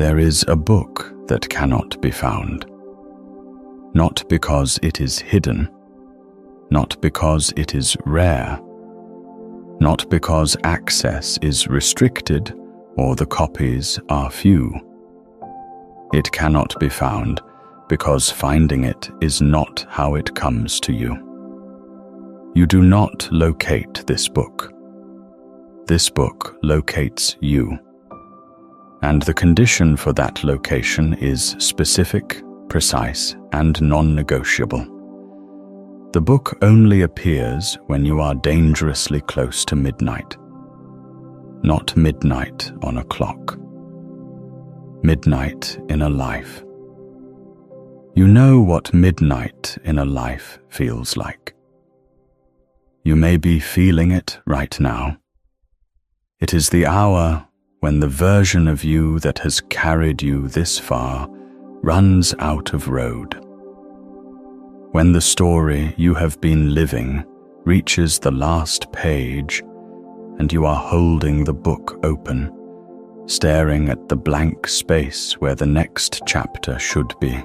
There is a book that cannot be found, not because it is hidden, not because it is rare, not because access is restricted or the copies are few. It cannot be found because finding it is not how it comes to you. You do not locate this book. This book locates you. And the condition for that location is specific, precise, and non-negotiable. The book only appears when you are dangerously close to midnight. Not midnight on a clock. Midnight in a life. You know what midnight in a life feels like. You may be feeling it right now. It is the hour when the version of you that has carried you this far runs out of road. When the story you have been living reaches the last page and you are holding the book open, staring at the blank space where the next chapter should be,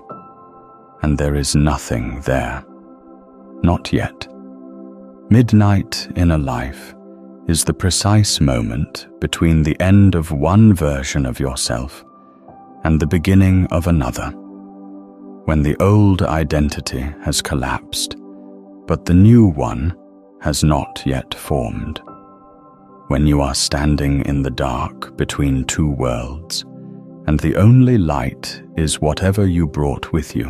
and there is nothing there. Not yet. Midnight in a life is the precise moment between the end of one version of yourself and the beginning of another, when the old identity has collapsed, but the new one has not yet formed. When you are standing in the dark between two worlds, and the only light is whatever you brought with you,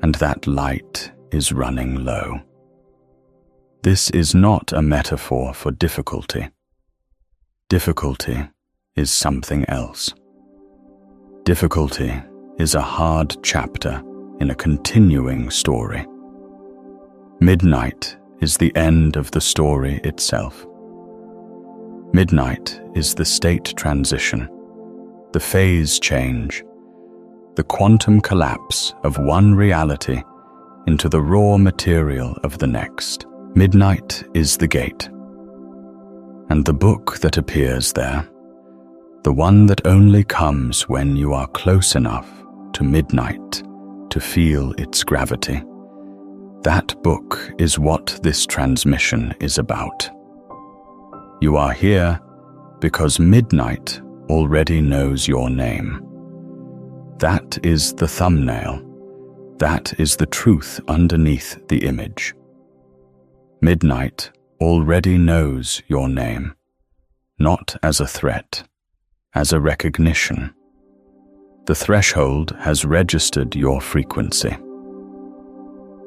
and that light is running low. This is not a metaphor for difficulty. Difficulty is something else. Difficulty is a hard chapter in a continuing story. Midnight is the end of the story itself. Midnight is the state transition, the phase change, the quantum collapse of one reality into the raw material of the next. Midnight is the gate, and the book that appears there, the one that only comes when you are close enough to midnight to feel its gravity. That book is what this transmission is about. You are here because midnight already knows your name. That is the thumbnail. That is the truth underneath the image. Midnight already knows your name, not as a threat, as a recognition. The threshold has registered your frequency.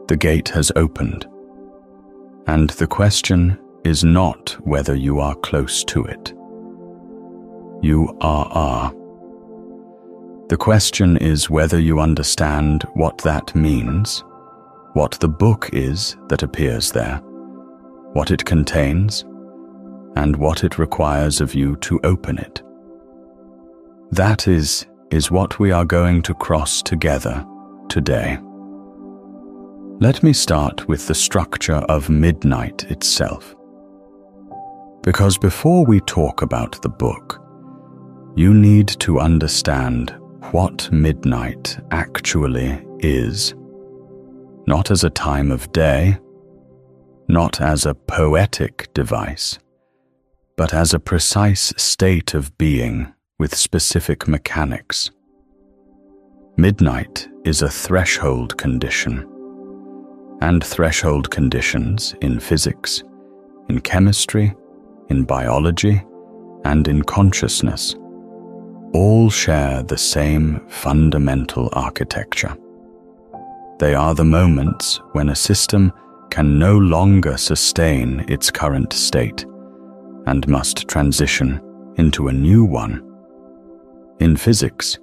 The gate has opened, and the question is not whether you are close to it. You are. The question is whether you understand what that means, what the book is that appears there, what it contains, and what it requires of you to open it. That is what we are going to cross together today. Let me start with the structure of midnight itself. Because before we talk about the book, you need to understand what midnight actually is. Not as a time of day, not as a poetic device, but as a precise state of being with specific mechanics. Midnight is a threshold condition, and threshold conditions in physics, in chemistry, in biology, and in consciousness all share the same fundamental architecture. They are the moments when a system can no longer sustain its current state and must transition into a new one. In physics,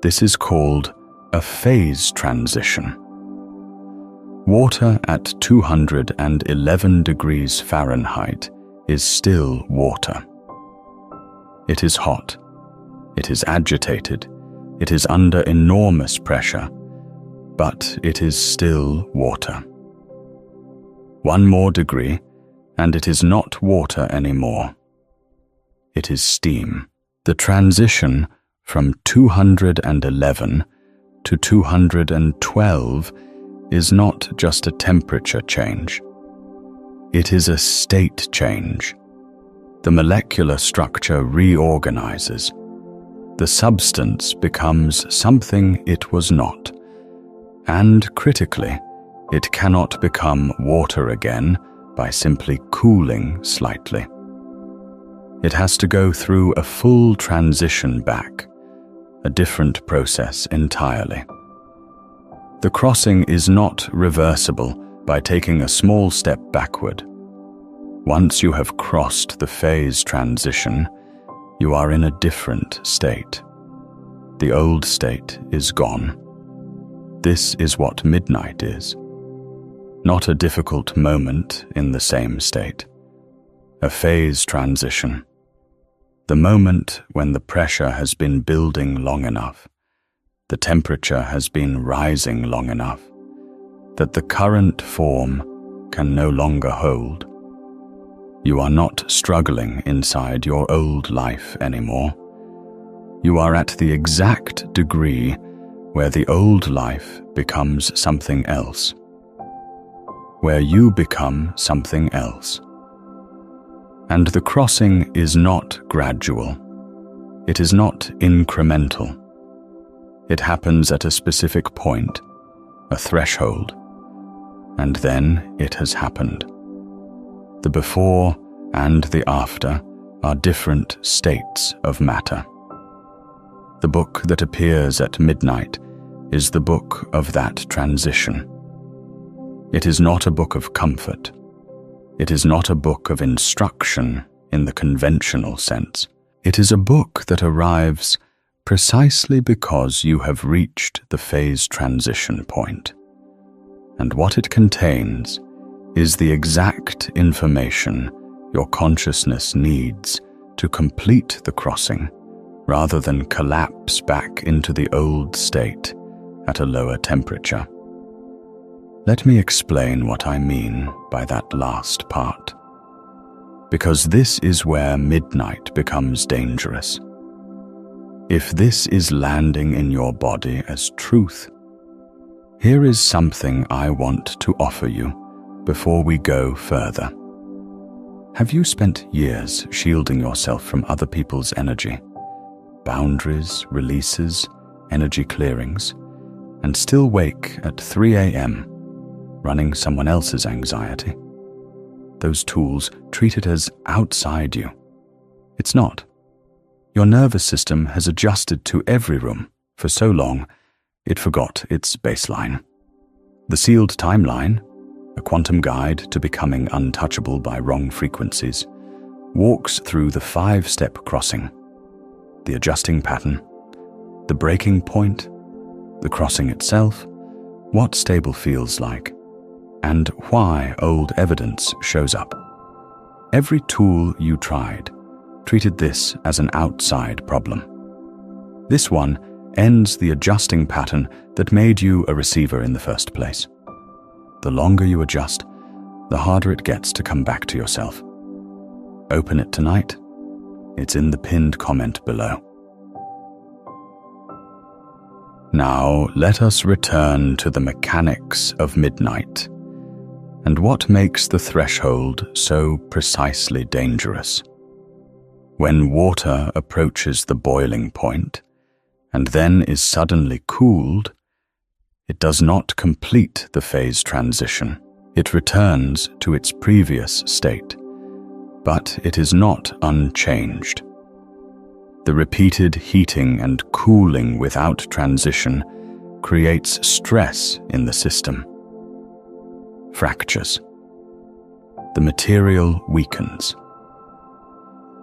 this is called a phase transition. Water at 211 degrees Fahrenheit is still water. It is hot, it is agitated, it is under enormous pressure, but it is still water. One more degree, and it is not water anymore. It is steam. The transition from 211 to 212 is not just a temperature change. It is a state change. The molecular structure reorganizes. The substance becomes something it was not. And critically, it cannot become water again by simply cooling slightly. It has to go through a full transition back, a different process entirely. The crossing is not reversible by taking a small step backward. Once you have crossed the phase transition, you are in a different state. The old state is gone. This is what midnight is. Not a difficult moment in the same state. A phase transition. The moment when the pressure has been building long enough, the temperature has been rising long enough, that the current form can no longer hold. You are not struggling inside your old life anymore. You are at the exact degree where the old life becomes something else, where you become something else. And the crossing is not gradual. It is not incremental. It happens at a specific point, a threshold, and then it has happened. The before and the after are different states of matter. The book that appears at midnight is the book of that transition. It is not a book of comfort. It is not a book of instruction in the conventional sense. It is a book that arrives precisely because you have reached the phase transition point. And what it contains is the exact information your consciousness needs to complete the crossing, rather than collapse back into the old state at a lower temperature. Let me explain what I mean by that last part, because this is where midnight becomes dangerous. If this is landing in your body as truth, here is something I want to offer you before we go further. Have you spent years shielding yourself from other people's energy, boundaries, releases, energy clearings, and still wake at 3 a.m., running someone else's anxiety? Those tools treat it as outside you. It's not. Your nervous system has adjusted to every room for so long, it forgot its baseline. The sealed timeline, a quantum guide to becoming untouchable by wrong frequencies, walks through the 5-step crossing: the adjusting pattern, the breaking point, the crossing itself, what stable feels like, and why old evidence shows up. Every tool you tried treated this as an outside problem. This one ends the adjusting pattern that made you a receiver in the first place. The longer you adjust, the harder it gets to come back to yourself. Open it tonight. It's in the pinned comment below. Now let us return to the mechanics of midnight and what makes the threshold so precisely dangerous. When water approaches the boiling point and then is suddenly cooled, it does not complete the phase transition. It returns to its previous state, but it is not unchanged. The repeated heating and cooling without transition creates stress in the system. Fractures. The material weakens.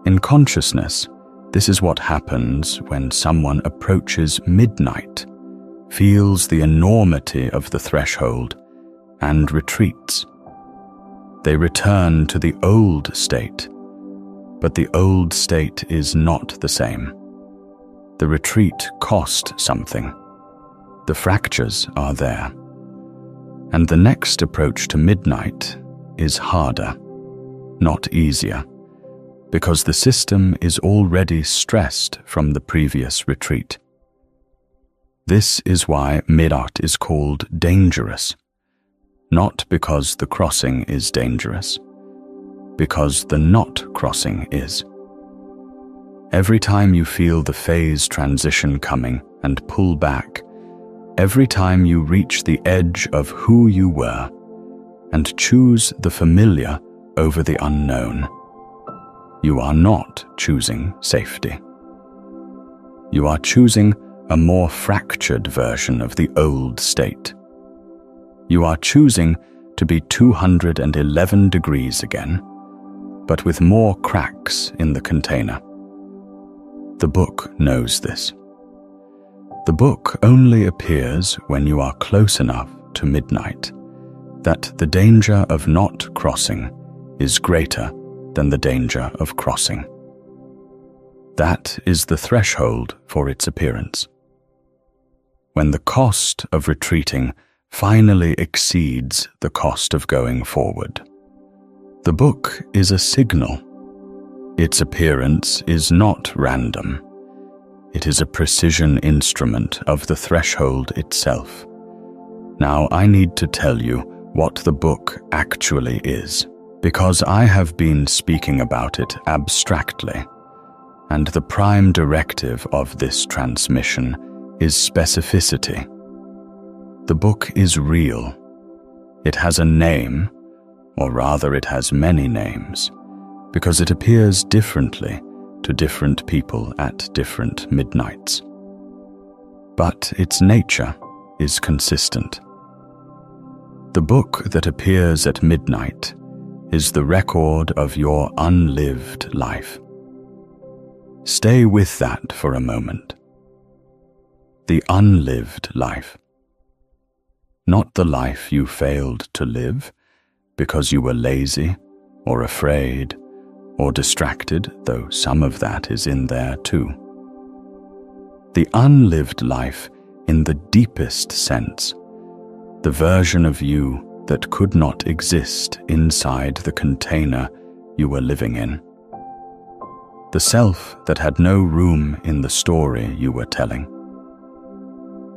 In consciousness, this is what happens when someone approaches midnight, feels the enormity of the threshold, and retreats. They return to the old state, but the old state is not the same. The retreat cost something. The fractures are there. And the next approach to midnight is harder, not easier, because the system is already stressed from the previous retreat. This is why Mirat is called dangerous, not because the crossing is dangerous, because the not crossing is. Every time you feel the phase transition coming and pull back, every time you reach the edge of who you were and choose the familiar over the unknown, you are not choosing safety. You are choosing a more fractured version of the old state. You are choosing to be 211 degrees again, but with more cracks in the container. The book knows this. The book only appears when you are close enough to midnight that the danger of not crossing is greater than the danger of crossing. That is the threshold for its appearance. When the cost of retreating finally exceeds the cost of going forward, the book is a signal. Its appearance is not random. It is a precision instrument of the threshold itself. Now I need to tell you what the book actually is, because I have been speaking about it abstractly, and the prime directive of this transmission is specificity. The book is real. It has a name, or rather it has many names, because it appears differently to different people at different midnights. But its nature is consistent. The book that appears at midnight is the record of your unlived life. Stay with that for a moment. The unlived life. Not the life you failed to live because you were lazy or afraid or distracted, though some of that is in there too. The unlived life in the deepest sense, the version of you that could not exist inside the container you were living in. The self that had no room in the story you were telling.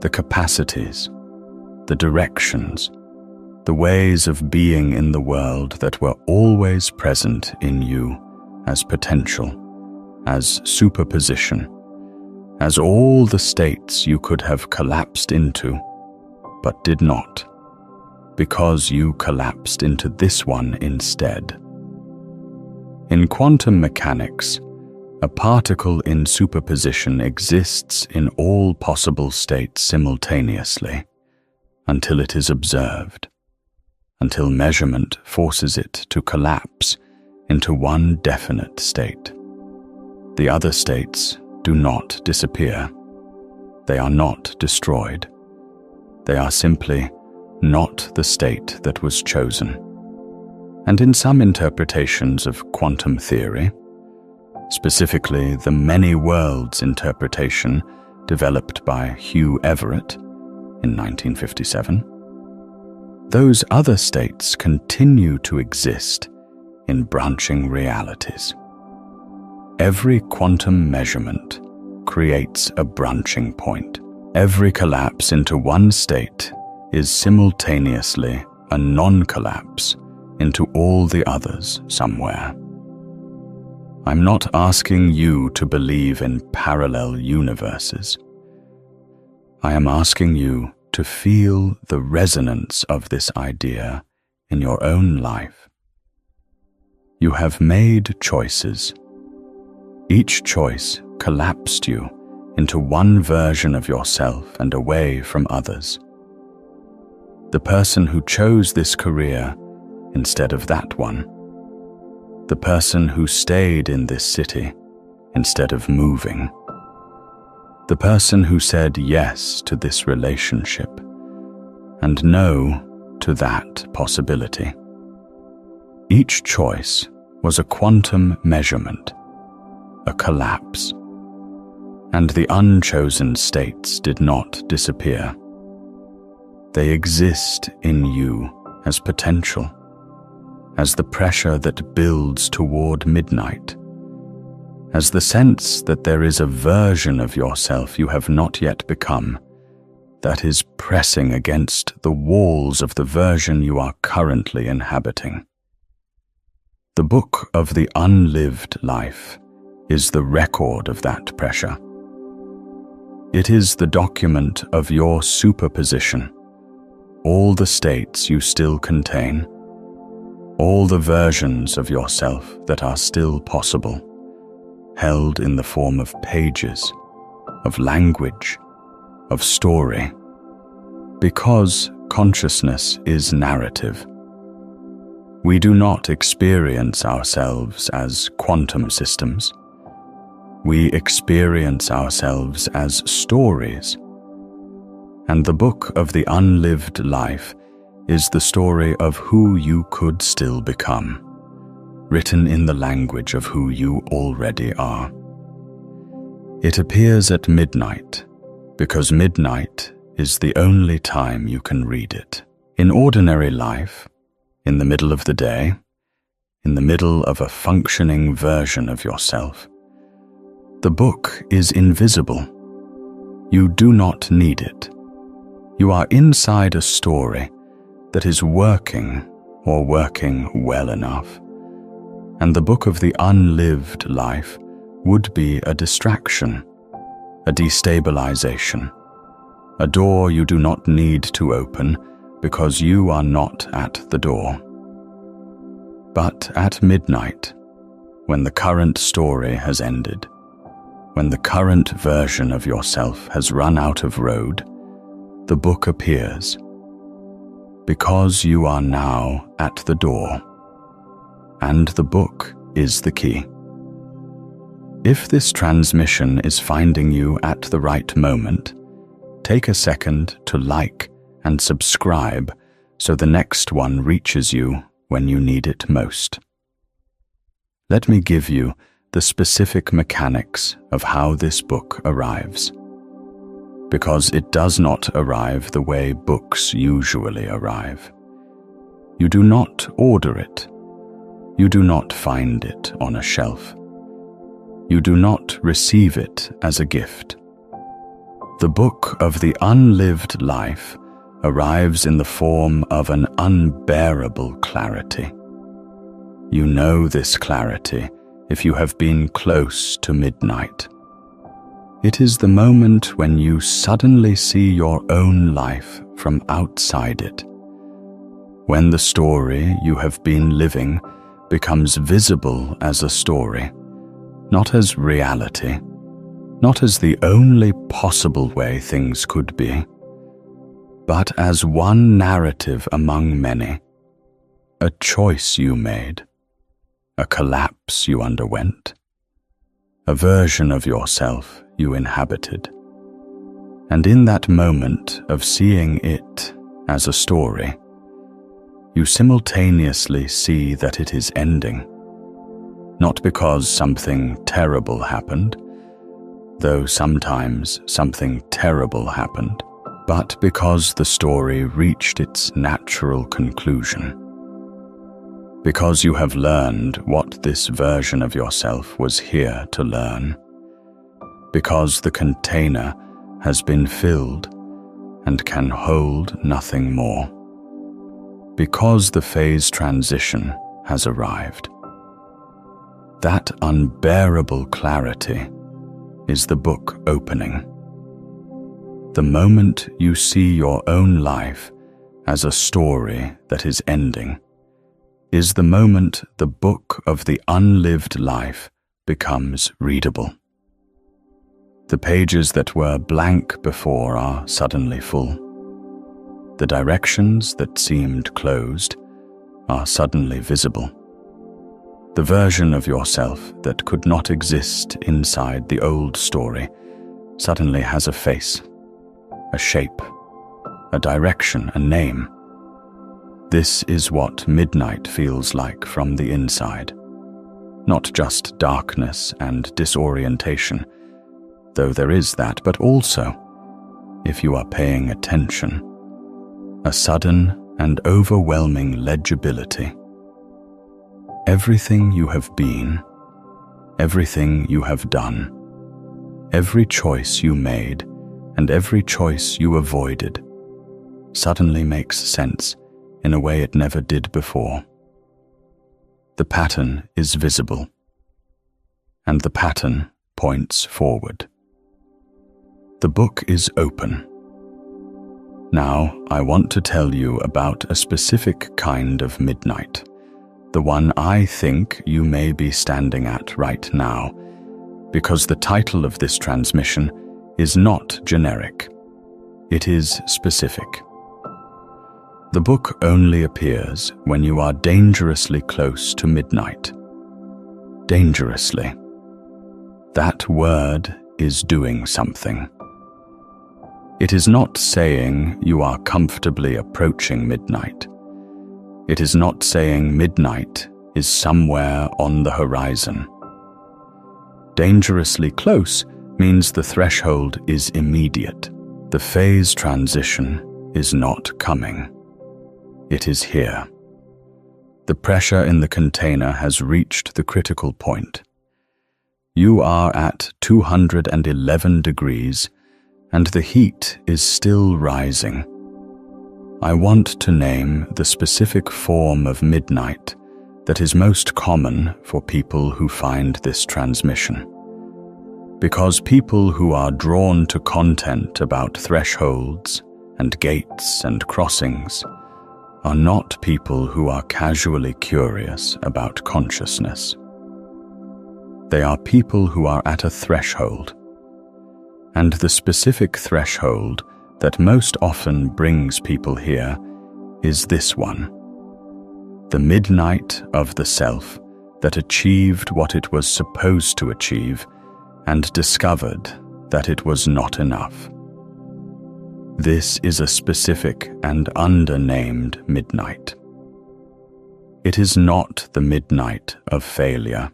The capacities, the directions, the ways of being in the world that were always present in you as potential, as superposition, as all the states you could have collapsed into, but did not, because you collapsed into this one instead. In quantum mechanics, a particle in superposition exists in all possible states simultaneously, until it is observed, until measurement forces it to collapse into one definite state. The other states do not disappear. They are not destroyed. They are simply not the state that was chosen. And in some interpretations of quantum theory, specifically the many worlds interpretation developed by Hugh Everett in 1957, those other states continue to exist in branching realities. Every quantum measurement creates a branching point. Every collapse into one state is simultaneously a non-collapse into all the others somewhere. I'm not asking you to believe in parallel universes. I am asking you to feel the resonance of this idea in your own life. You have made choices. Each choice collapsed you into one version of yourself and away from others. The person who chose this career instead of that one. The person who stayed in this city instead of moving. The person who said yes to this relationship and no to that possibility. Each choice was a quantum measurement, a collapse, and the unchosen states did not disappear. They exist in you as potential, as the pressure that builds toward midnight, as the sense that there is a version of yourself you have not yet become that is pressing against the walls of the version you are currently inhabiting. The book of the unlived life is the record of that pressure. It is the document of your superposition, all the states you still contain, all the versions of yourself that are still possible, held in the form of pages, of language, of story, because consciousness is narrative. We do not experience ourselves as quantum systems. We experience ourselves as stories. And the book of the unlived life is the story of who you could still become, written in the language of who you already are. It appears at midnight, because midnight is the only time you can read it. In ordinary life, in the middle of the day, in the middle of a functioning version of yourself, the book is invisible. You do not need it. You are inside a story that is working or working well enough, and the book of the unlived life would be a distraction, a destabilization, a door you do not need to open because you are not at the door. But at midnight, when the current story has ended, when the current version of yourself has run out of road, the book appears, because you are now at the door, and the book is the key. If this transmission is finding you at the right moment, take a second to like and subscribe so the next one reaches you when you need it most. Let me give you the specific mechanics of how this book arrives, because it does not arrive the way books usually arrive. You do not order it. You do not find it on a shelf. You do not receive it as a gift. The book of the unlived life arrives in the form of an unbearable clarity. You know this clarity if you have been close to midnight. It is the moment when you suddenly see your own life from outside it, when the story you have been living becomes visible as a story, not as reality, not as the only possible way things could be, but as one narrative among many, a choice you made, a collapse you underwent, a version of yourself you inhabited. And in that moment of seeing it as a story, you simultaneously see that it is ending, not because something terrible happened, though sometimes something terrible happened, but because the story reached its natural conclusion. Because you have learned what this version of yourself was here to learn. Because the container has been filled and can hold nothing more. Because the phase transition has arrived. That unbearable clarity is the book opening. The moment you see your own life as a story that is ending is the moment the book of the unlived life becomes readable. The pages that were blank before are suddenly full. The directions that seemed closed are suddenly visible. The version of yourself that could not exist inside the old story suddenly has a face, a shape, a direction, a name. This is what midnight feels like from the inside. Not just darkness and disorientation, though there is that, but also, if you are paying attention, a sudden and overwhelming legibility. Everything you have been, everything you have done, every choice you made, and every choice you avoided suddenly makes sense in a way it never did before. The pattern is visible, and the pattern points forward. The book is open. Now, I want to tell you about a specific kind of midnight, the one I think you may be standing at right now, because the title of this transmission is not generic. It is specific. The book only appears when you are dangerously close to midnight. Dangerously. That word is doing something. It is not saying you are comfortably approaching midnight. It is not saying midnight is somewhere on the horizon. Dangerously close means the threshold is immediate. The phase transition is not coming. It is here. The pressure in the container has reached the critical point. You are at 211 degrees, and the heat is still rising. I want to name the specific form of midnight that is most common for people who find this transmission. Because people who are drawn to content about thresholds and gates and crossings are not people who are casually curious about consciousness. They are people who are at a threshold, and the specific threshold that most often brings people here is this one: the midnight of the self that achieved what it was supposed to achieve and discovered that it was not enough. This is a specific and undernamed midnight. It is not the midnight of failure.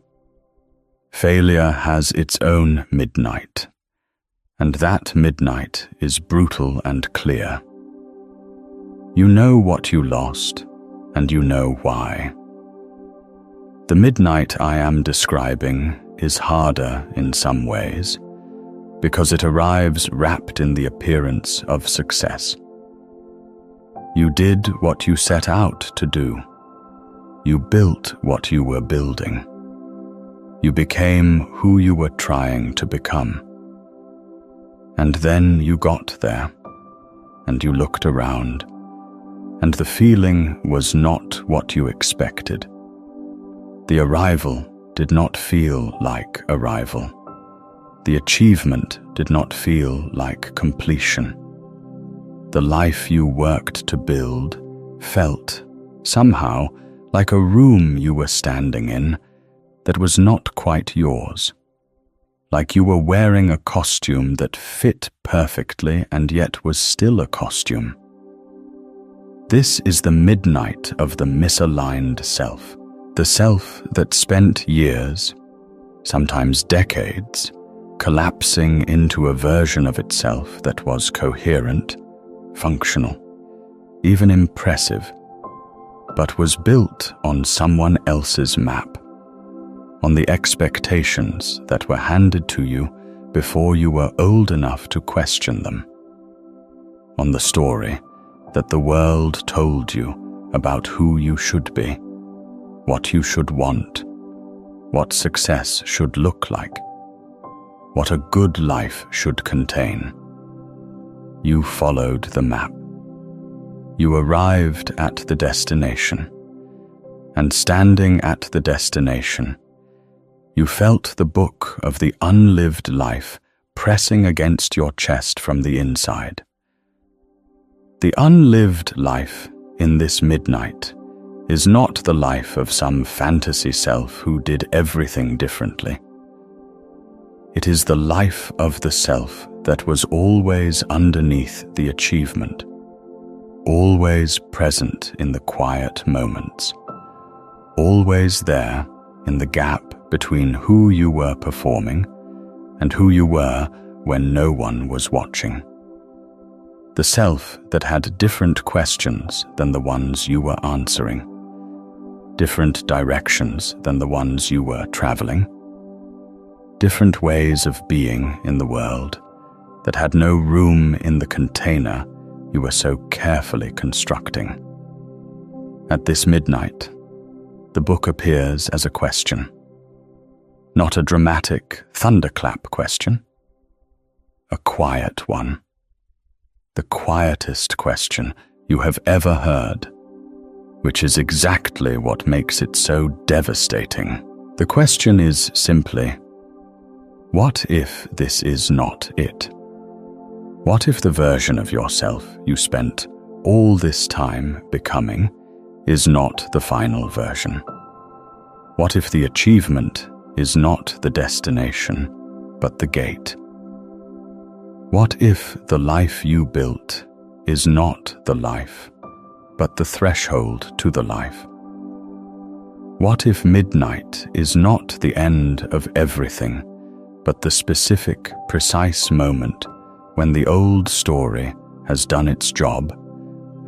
Failure has its own midnight, and that midnight is brutal and clear. You know what you lost, and you know why. The midnight I am describing is harder in some ways, because it arrives wrapped in the appearance of success. You did what you set out to do. You built what you were building. You became who you were trying to become. And then you got there, and you looked around, and the feeling was not what you expected. The arrival did not feel like arrival. The achievement did not feel like completion. The life you worked to build felt, somehow, like a room you were standing in that was not quite yours. Like you were wearing a costume that fit perfectly and yet was still a costume. This is the midnight of the misaligned self, the self that spent years, sometimes decades, collapsing into a version of itself that was coherent, functional, even impressive, but was built on someone else's map, on the expectations that were handed to you before you were old enough to question them, on the story that the world told you about who you should be, what you should want, what success should look like, what a good life should contain. You followed the map. You arrived at the destination, and standing at the destination, you felt the book of the unlived life pressing against your chest from the inside. The unlived life in this midnight is not the life of some fantasy self who did everything differently. It is the life of the self that was always underneath the achievement, always present in the quiet moments, always there in the gap between who you were performing and who you were when no one was watching. The self that had different questions than the ones you were answering, different directions than the ones you were traveling, different ways of being in the world that had no room in the container you were so carefully constructing. At this midnight, the book appears as a question. Not a dramatic thunderclap question, a quiet one. The quietest question you have ever heard, which is exactly what makes it so devastating. The question is simply, what if this is not it? What if the version of yourself you spent all this time becoming is not the final version? What if the achievement is not the destination, but the gate? What if the life you built is not the life, but the threshold to the life? What if midnight is not the end of everything, but the specific, precise moment when the old story has done its job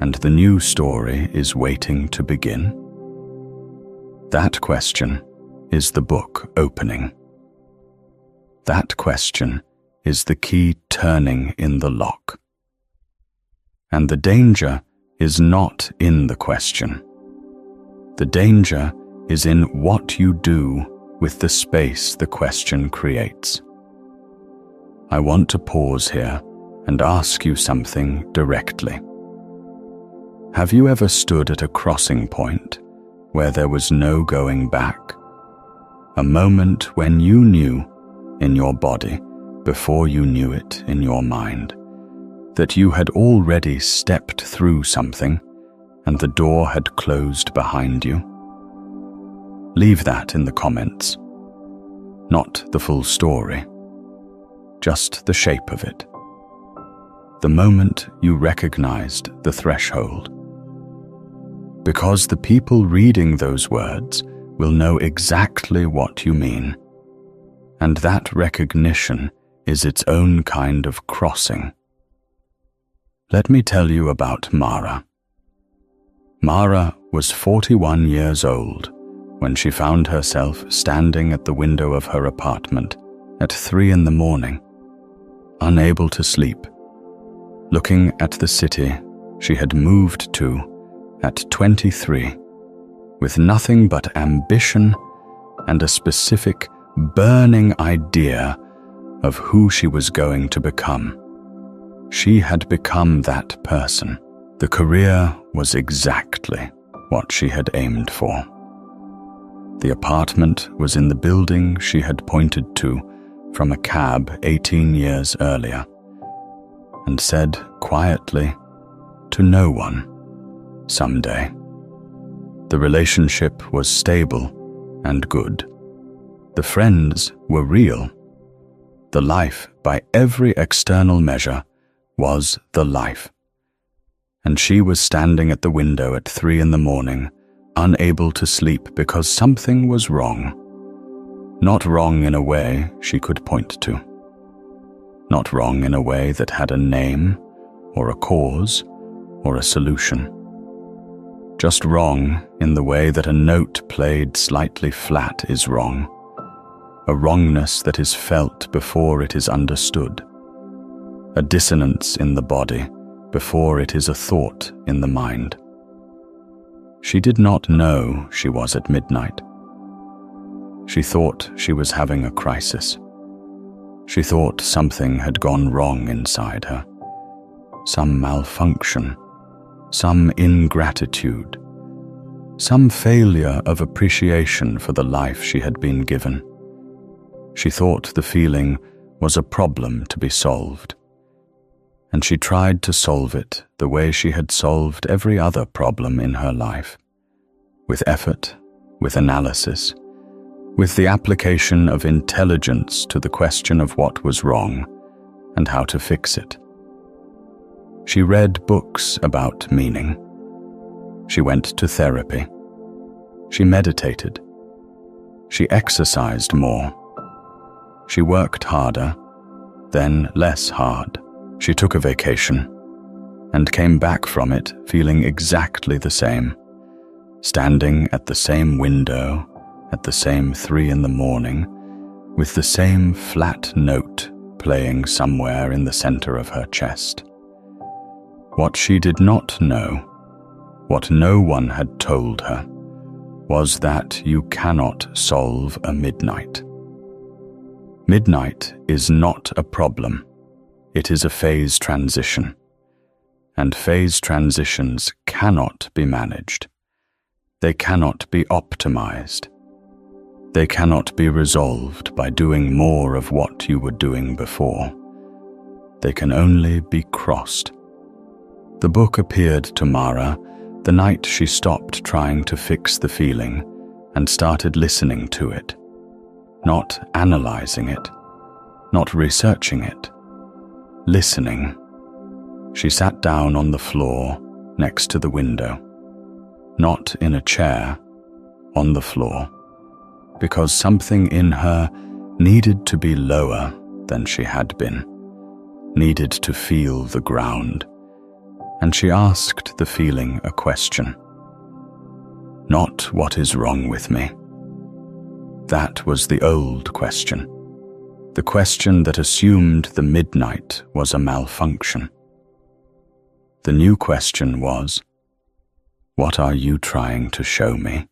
and the new story is waiting to begin? That question is the book opening. That question is the key turning in the lock. And the danger is not in the question. The danger is in what you do with the space the question creates. I want to pause here and ask you something directly. Have you ever stood at a crossing point where there was no going back? A moment when you knew in your body, before you knew it in your mind, that you had already stepped through something and the door had closed behind you? Leave that in the comments. Not the full story, just the shape of it. The moment you recognized the threshold. Because the people reading those words will know exactly what you mean, and that recognition is its own kind of crossing. Let me tell you about Mara. Mara was 41 years old when she found herself standing at the window of her apartment at 3 a.m, unable to sleep, looking at the city she had moved to at 23, with nothing but ambition and a specific, burning idea of who she was going to become. She had become that person. The career was exactly what she had aimed for. The apartment was in the building she had pointed to from a cab 18 years earlier, and said quietly to no one, someday. The relationship was stable and good. The friends were real. The life, by every external measure, was the life. And she was standing at the window at 3 a.m, unable to sleep because something was wrong. Not wrong in a way she could point to. Not wrong in a way that had a name, or a cause, or a solution. Just wrong in the way that a note played slightly flat is wrong. A wrongness that is felt before it is understood. A dissonance in the body before it is a thought in the mind. She did not know she was at midnight. She thought she was having a crisis. She thought something had gone wrong inside her. Some malfunction, some ingratitude, some failure of appreciation for the life she had been given. She thought the feeling was a problem to be solved, and she tried to solve it the way she had solved every other problem in her life, with effort, with analysis, with the application of intelligence to the question of what was wrong and how to fix it. She read books about meaning. She went to therapy. She meditated. She exercised more. She worked harder, then less hard. She took a vacation and came back from it feeling exactly the same, standing at the same window at the same 3 a.m, with the same flat note playing somewhere in the center of her chest. What she did not know, what no one had told her, was that you cannot solve a midnight. Midnight is not a problem. It is a phase transition, and phase transitions cannot be managed. They cannot be optimized. They cannot be resolved by doing more of what you were doing before. They can only be crossed. The book appeared to Mara the night she stopped trying to fix the feeling and started listening to it, not analyzing it, not researching it. Listening. She sat down on the floor next to the window, not in a chair, on the floor, because something in her needed to be lower than she had been, needed to feel the ground, and she asked the feeling a question. Not what is wrong with me. That was the old question. The question that assumed the midnight was a malfunction. The new question was, what are you trying to show me?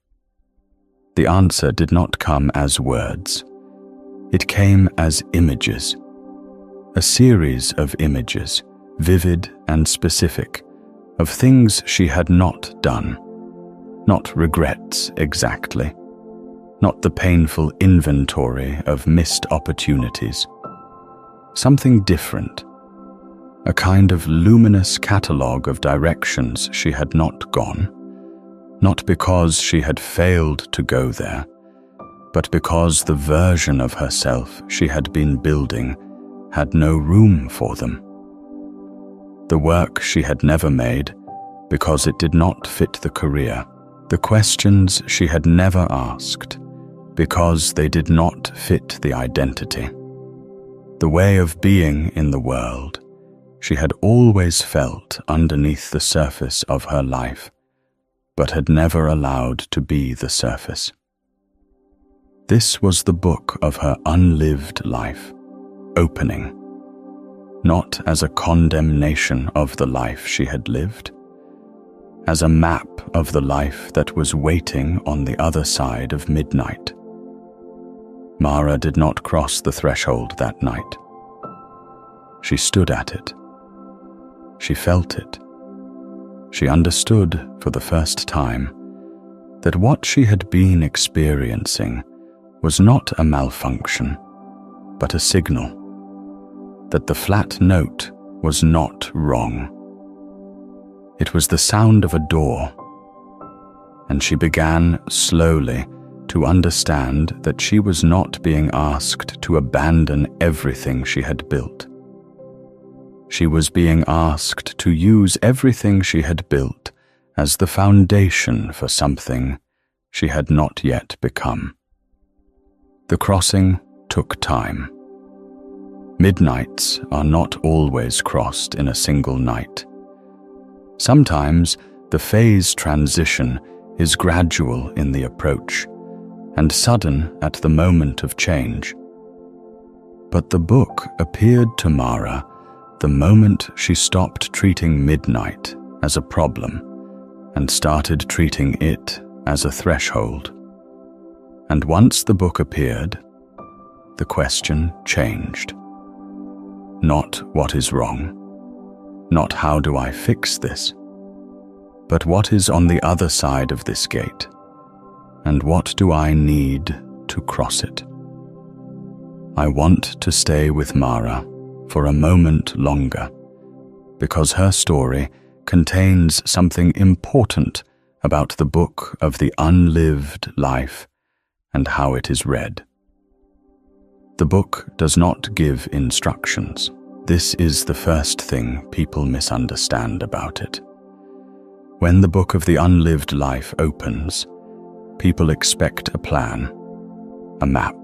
The answer did not come as words. It came as images. A series of images, vivid and specific, of things she had not done. Not regrets exactly. Not the painful inventory of missed opportunities. Something different. A kind of luminous catalogue of directions she had not gone, not because she had failed to go there, but because the version of herself she had been building had no room for them. The work she had never made because it did not fit the career. The questions she had never asked because they did not fit the identity. The way of being in the world she had always felt underneath the surface of her life, but had never allowed to be the surface. This was the book of her unlived life, opening, not as a condemnation of the life she had lived, as a map of the life that was waiting on the other side of midnight. Mara did not cross the threshold that night. She stood at it. She felt it. She understood for the first time that what she had been experiencing was not a malfunction, but a signal, that the flat note was not wrong. It was the sound of a door, and she began slowly to understand that she was not being asked to abandon everything she had built. She was being asked to use everything she had built as the foundation for something she had not yet become. The crossing took time. Midnights are not always crossed in a single night. Sometimes the phase transition is gradual in the approach and sudden at the moment of change. But the book appeared to Mara the moment she stopped treating midnight as a problem and started treating it as a threshold. And once the book appeared, the question changed. Not what is wrong, not how do I fix this, but what is on the other side of this gate, and what do I need to cross it? I want to stay with Mara for a moment longer, because her story contains something important about the book of the unlived life and how it is read. The book does not give instructions. This is the first thing people misunderstand about it. When the book of the unlived life opens, people expect a plan, a map,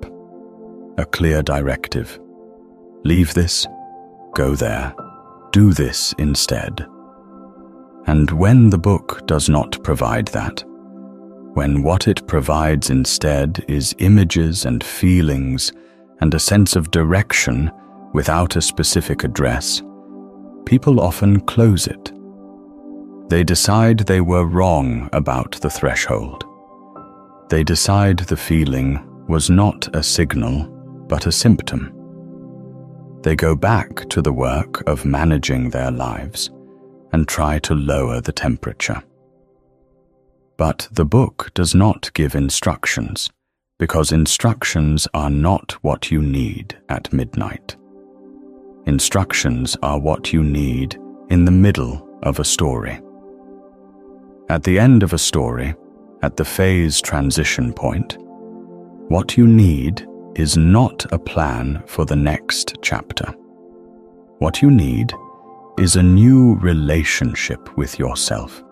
a clear directive. Leave this, go there, do this instead. And when the book does not provide that, when what it provides instead is images and feelings and a sense of direction without a specific address, people often close it. They decide they were wrong about the threshold. They decide the feeling was not a signal, but a symptom. They go back to the work of managing their lives and try to lower the temperature. But the book does not give instructions, because instructions are not what you need at midnight. Instructions are what you need in the middle of a story. At the end of a story, at the phase transition point, what you need is not a plan for the next chapter. What you need is a new relationship with yourself,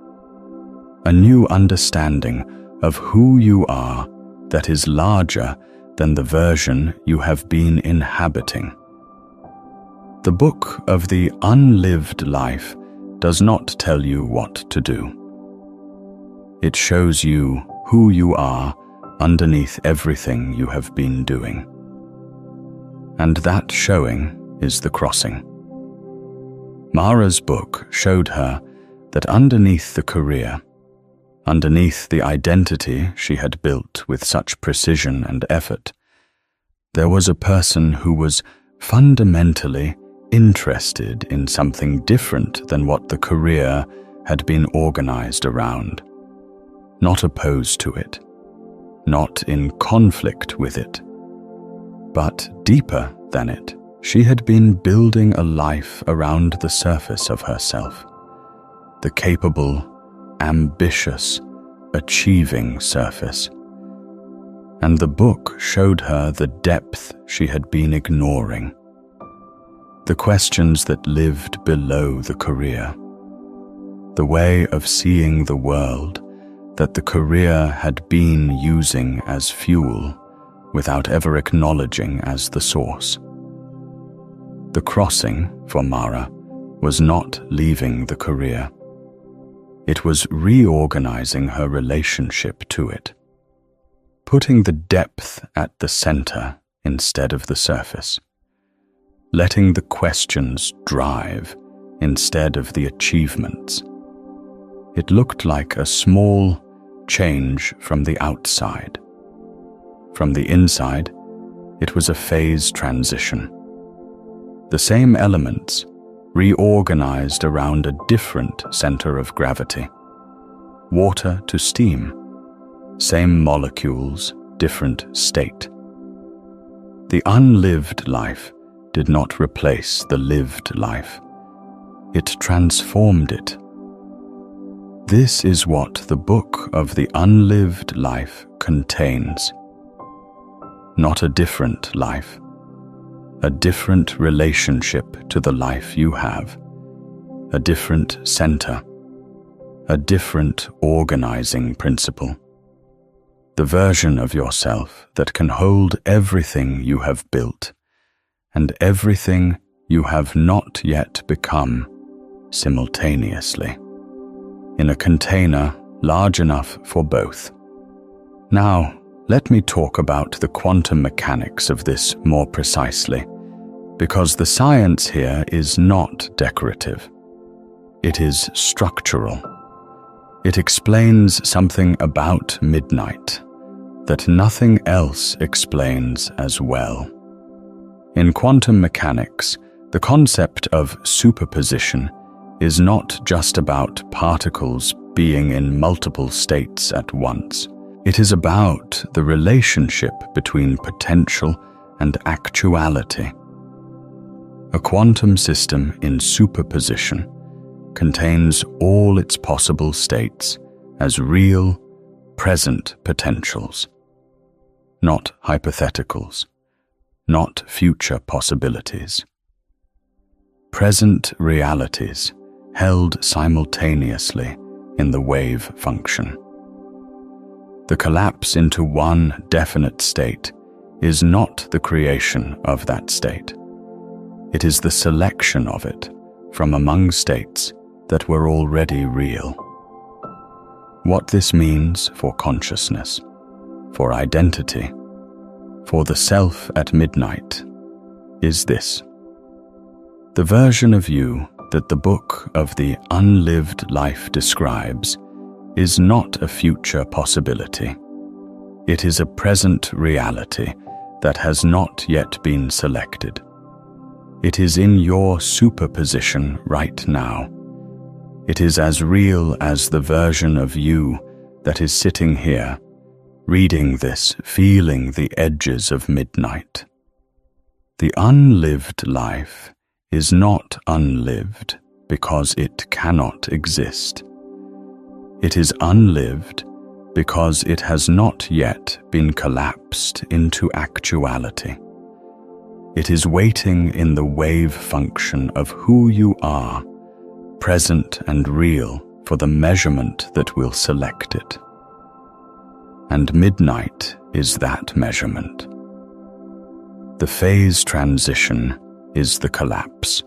a new understanding of who you are that is larger than the version you have been inhabiting. The book of the unlived life does not tell you what to do. It shows you who you are underneath everything you have been doing. And that showing is the crossing. Mara's book showed her that underneath the career, underneath the identity she had built with such precision and effort, there was a person who was fundamentally interested in something different than what the career had been organized around, not opposed to it, not in conflict with it, but deeper than it. She had been building a life around the surface of herself, the capable, ambitious, achieving surface. And the book showed her the depth she had been ignoring, the questions that lived below the career, the way of seeing the world that the career had been using as fuel without ever acknowledging as the source. The crossing, for Mara, was not leaving the career. It was reorganizing her relationship to it, putting the depth at the center instead of the surface, letting the questions drive instead of the achievements. It looked like a small change from the outside. From the inside, it was a phase transition. The same elements reorganized around a different center of gravity. Water to steam, same molecules, different state. The unlived life did not replace the lived life. It transformed it. This is what the book of the unlived life contains. Not a different life, a different relationship to the life you have, a different center, a different organizing principle. The version of yourself that can hold everything you have built and everything you have not yet become simultaneously, in a container large enough for both. Now, let me talk about the quantum mechanics of this more precisely, because the science here is not decorative. It is structural. It explains something about midnight that nothing else explains as well. In quantum mechanics, the concept of superposition is not just about particles being in multiple states at once. It is about the relationship between potential and actuality. A quantum system in superposition contains all its possible states as real, present potentials, not hypotheticals, not future possibilities. Present realities held simultaneously in the wave function. The collapse into one definite state is not the creation of that state. It is the selection of it from among states that were already real. What this means for consciousness, for identity, for the self at midnight is this: the version of you that the book of the unlived life describes is not a future possibility. It is a present reality that has not yet been selected. It is in your superposition right now. It is as real as the version of you that is sitting here, reading this, feeling the edges of midnight. The unlived life is not unlived because it cannot exist. It is unlived because it has not yet been collapsed into actuality. It is waiting in the wave function of who you are, present and real, for the measurement that will select it. And midnight is that measurement. The phase transition is the collapse.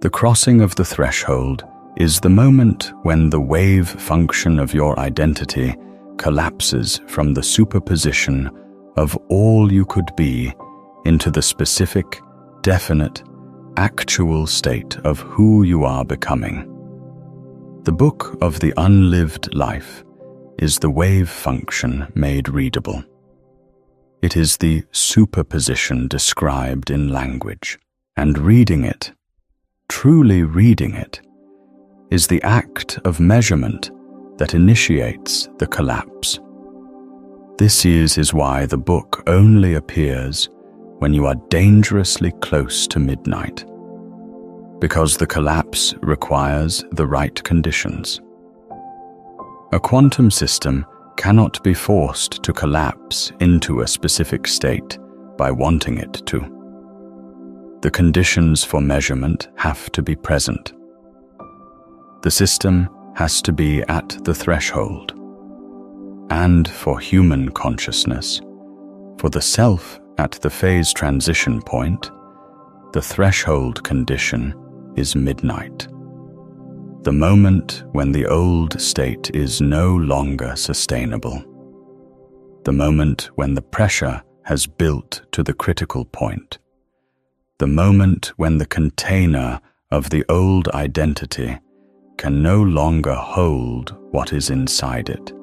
The crossing of the threshold is the moment when the wave function of your identity collapses from the superposition of all you could be into the specific, definite, actual state of who you are becoming. The book of the unlived life is the wave function made readable. It is the superposition described in language, and reading it, truly reading it, is the act of measurement that initiates the collapse. This is why the book only appears when you are dangerously close to midnight, because the collapse requires the right conditions. A quantum system cannot be forced to collapse into a specific state by wanting it to. The conditions for measurement have to be present. The system has to be at the threshold. And for human consciousness, for the self at the phase transition point, the threshold condition is midnight. The moment when the old state is no longer sustainable. The moment when the pressure has built to the critical point. The moment when the container of the old identity can no longer hold what is inside it.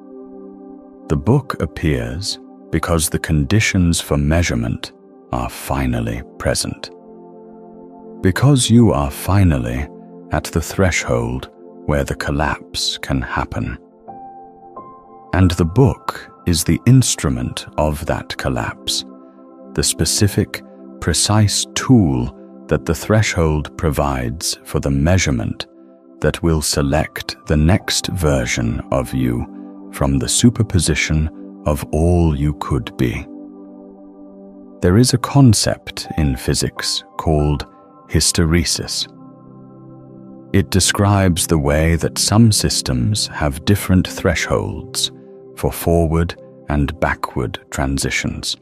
The book appears because the conditions for measurement are finally present. Because you are finally at the threshold where the collapse can happen. And the book is the instrument of that collapse, the specific, precise tool that the threshold provides for the measurement that will select the next version of you from the superposition of all you could be. There is a concept in physics called hysteresis. It describes the way that some systems have different thresholds for forward and backward transitions.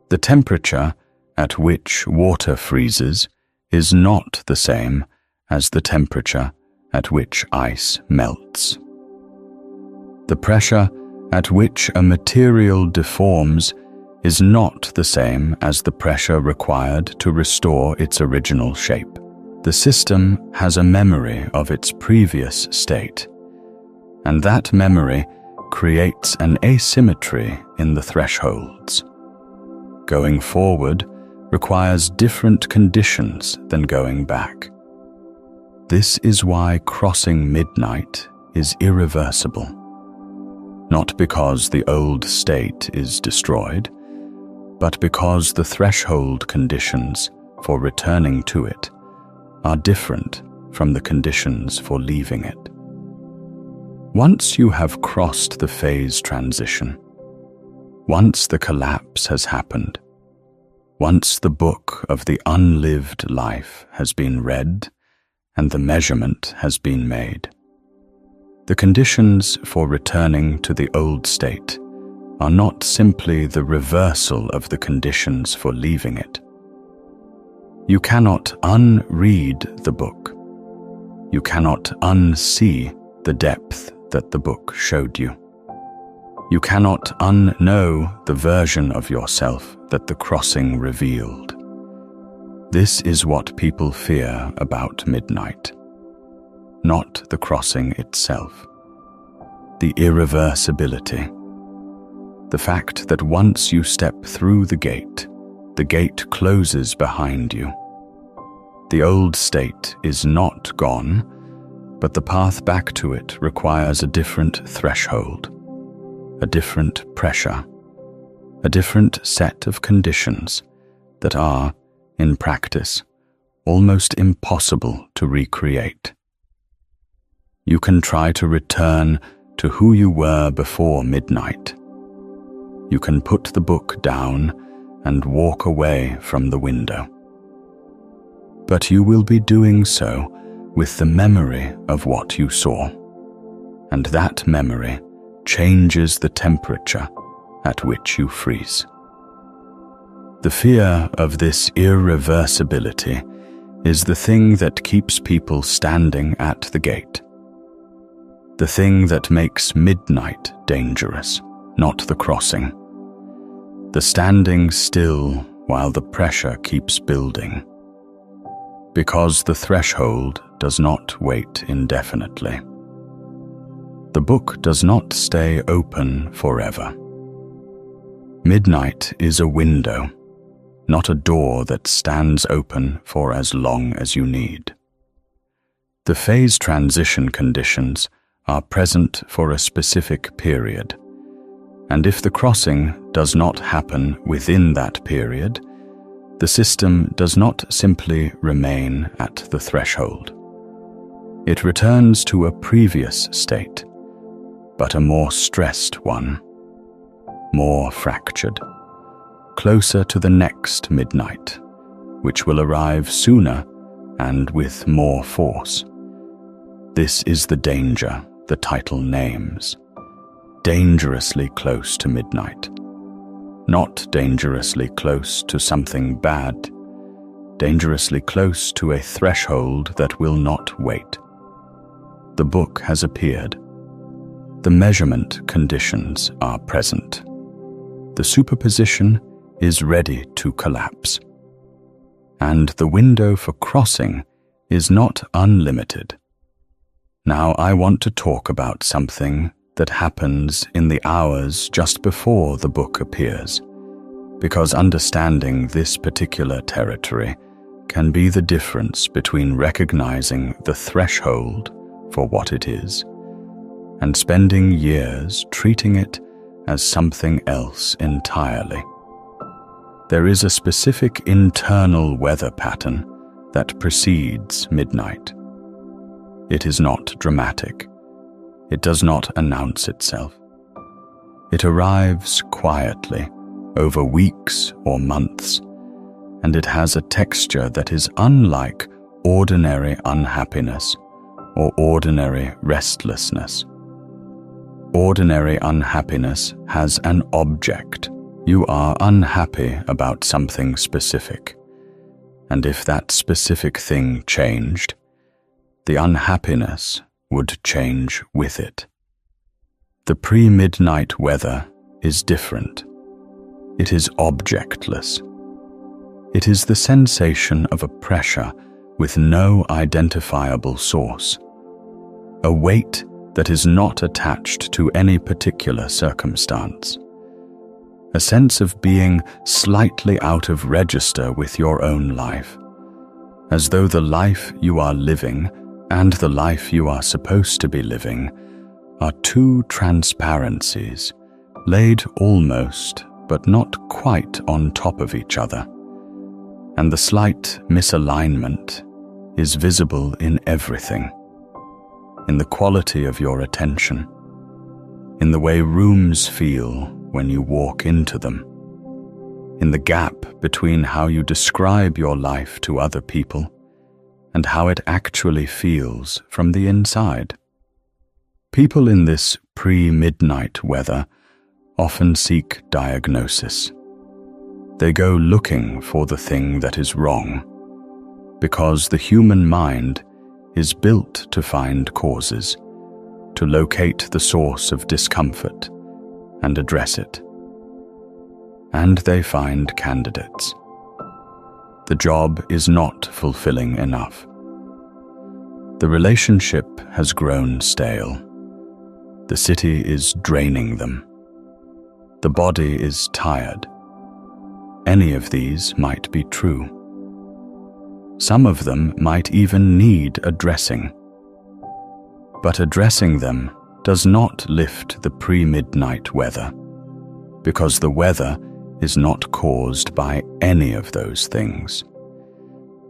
The temperature at which water freezes is not the same as the temperature at which ice melts. The pressure at which a material deforms is not the same as the pressure required to restore its original shape. The system has a memory of its previous state, and that memory creates an asymmetry in the thresholds. Going forward requires different conditions than going back. This is why crossing midnight is irreversible. Not because the old state is destroyed, but because the threshold conditions for returning to it are different from the conditions for leaving it. Once you have crossed the phase transition, once the collapse has happened, once the book of the unlived life has been read and the measurement has been made, the conditions for returning to the old state are not simply the reversal of the conditions for leaving it. You cannot unread the book. You cannot unsee the depth that the book showed you. You cannot unknow the version of yourself that the crossing revealed. This is what people fear about midnight, not the crossing itself. The irreversibility. The fact that once you step through the gate closes behind you. The old state is not gone, but the path back to it requires a different threshold, a different pressure, a different set of conditions that are, in practice, almost impossible to recreate. You can try to return to who you were before midnight. You can put the book down and walk away from the window. But you will be doing so with the memory of what you saw, and that memory changes the temperature at which you freeze. The fear of this irreversibility is the thing that keeps people standing at the gate. The thing that makes midnight dangerous, not the crossing. The standing still while the pressure keeps building. Because the threshold does not wait indefinitely. The book does not stay open forever. Midnight is a window, not a door that stands open for as long as you need. The phase transition conditions are present for a specific period, and if the crossing does not happen within that period, the system does not simply remain at the threshold. It returns to a previous state, but a more stressed one, more fractured, closer to the next midnight, which will arrive sooner and with more force. This is the danger the title names. Dangerously close to midnight. Not dangerously close to something bad. Dangerously close to a threshold that will not wait. The book has appeared. The measurement conditions are present. The superposition is ready to collapse. And the window for crossing is not unlimited. Now I want to talk about something that happens in the hours just before the book appears, because understanding this particular territory can be the difference between recognizing the threshold for what it is and spending years treating it as something else entirely. There is a specific internal weather pattern that precedes midnight. It is not dramatic. It does not announce itself. It arrives quietly over weeks or months, and it has a texture that is unlike ordinary unhappiness or ordinary restlessness. Ordinary unhappiness has an object. You are unhappy about something specific, and if that specific thing changed, the unhappiness would change with it. The pre-midnight weather is different. It is objectless. It is the sensation of a pressure with no identifiable source, a weight that is not attached to any particular circumstance, a sense of being slightly out of register with your own life, as though the life you are living and the life you are supposed to be living are two transparencies laid almost but not quite on top of each other, and the slight misalignment is visible in everything, in the quality of your attention, in the way rooms feel when you walk into them, in the gap between how you describe your life to other people and how it actually feels from the inside. People in this pre-midnight weather often seek diagnosis. They go looking for the thing that is wrong, because the human mind is built to find causes, to locate the source of discomfort, and address it. And they find candidates. The job is not fulfilling enough. The relationship has grown stale. The city is draining them. The body is tired. Any of these might be true. Some of them might even need addressing. But addressing them does not lift the pre-midnight weather, because the weather is not caused by any of those things.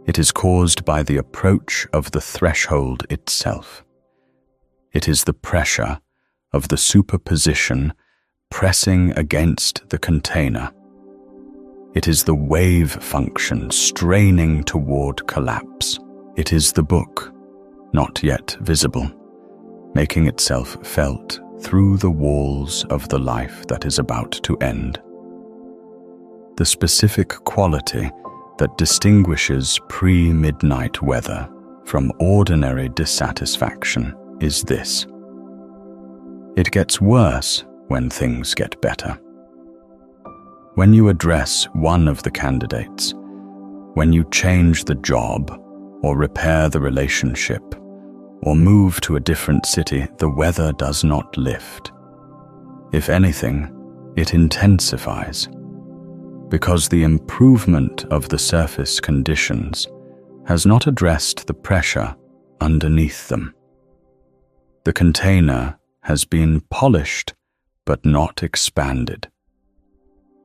It is caused by the approach of the threshold itself. It is the pressure of the superposition pressing against the container. It is the wave function straining toward collapse. It is the book, not yet visible, making itself felt through the walls of the life that is about to end. The specific quality that distinguishes pre-midnight weather from ordinary dissatisfaction is this: it gets worse when things get better. When you address one of the candidates, when you change the job, or repair the relationship, or move to a different city, the weather does not lift. If anything, it intensifies, because the improvement of the surface conditions has not addressed the pressure underneath them. The container has been polished but not expanded.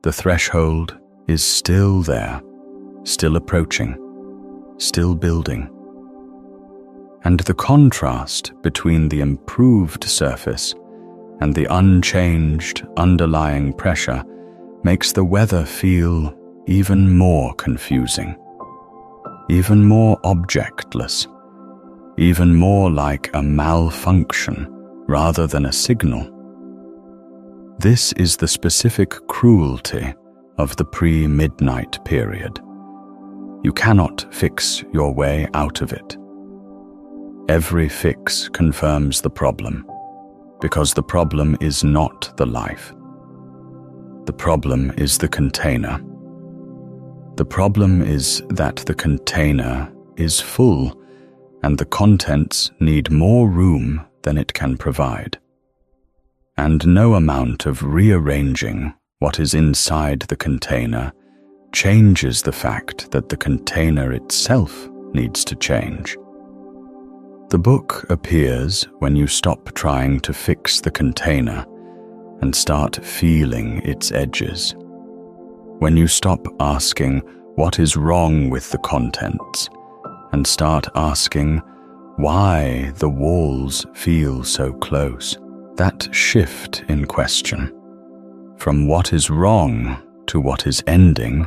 The threshold is still there, still approaching, still building. And the contrast between the improved surface and the unchanged underlying pressure makes the weather feel even more confusing, even more objectless, even more like a malfunction rather than a signal. This is the specific cruelty of the pre-midnight period. You cannot fix your way out of it. Every fix confirms the problem, because the problem is not the life. The problem is the container. The problem is that the container is full, and the contents need more room than it can provide. And no amount of rearranging what is inside the container changes the fact that the container itself needs to change. The book appears when you stop trying to fix the container and start feeling its edges. When you stop asking what is wrong with the contents and start asking why the walls feel so close. That shift in question, from what is wrong to what is ending,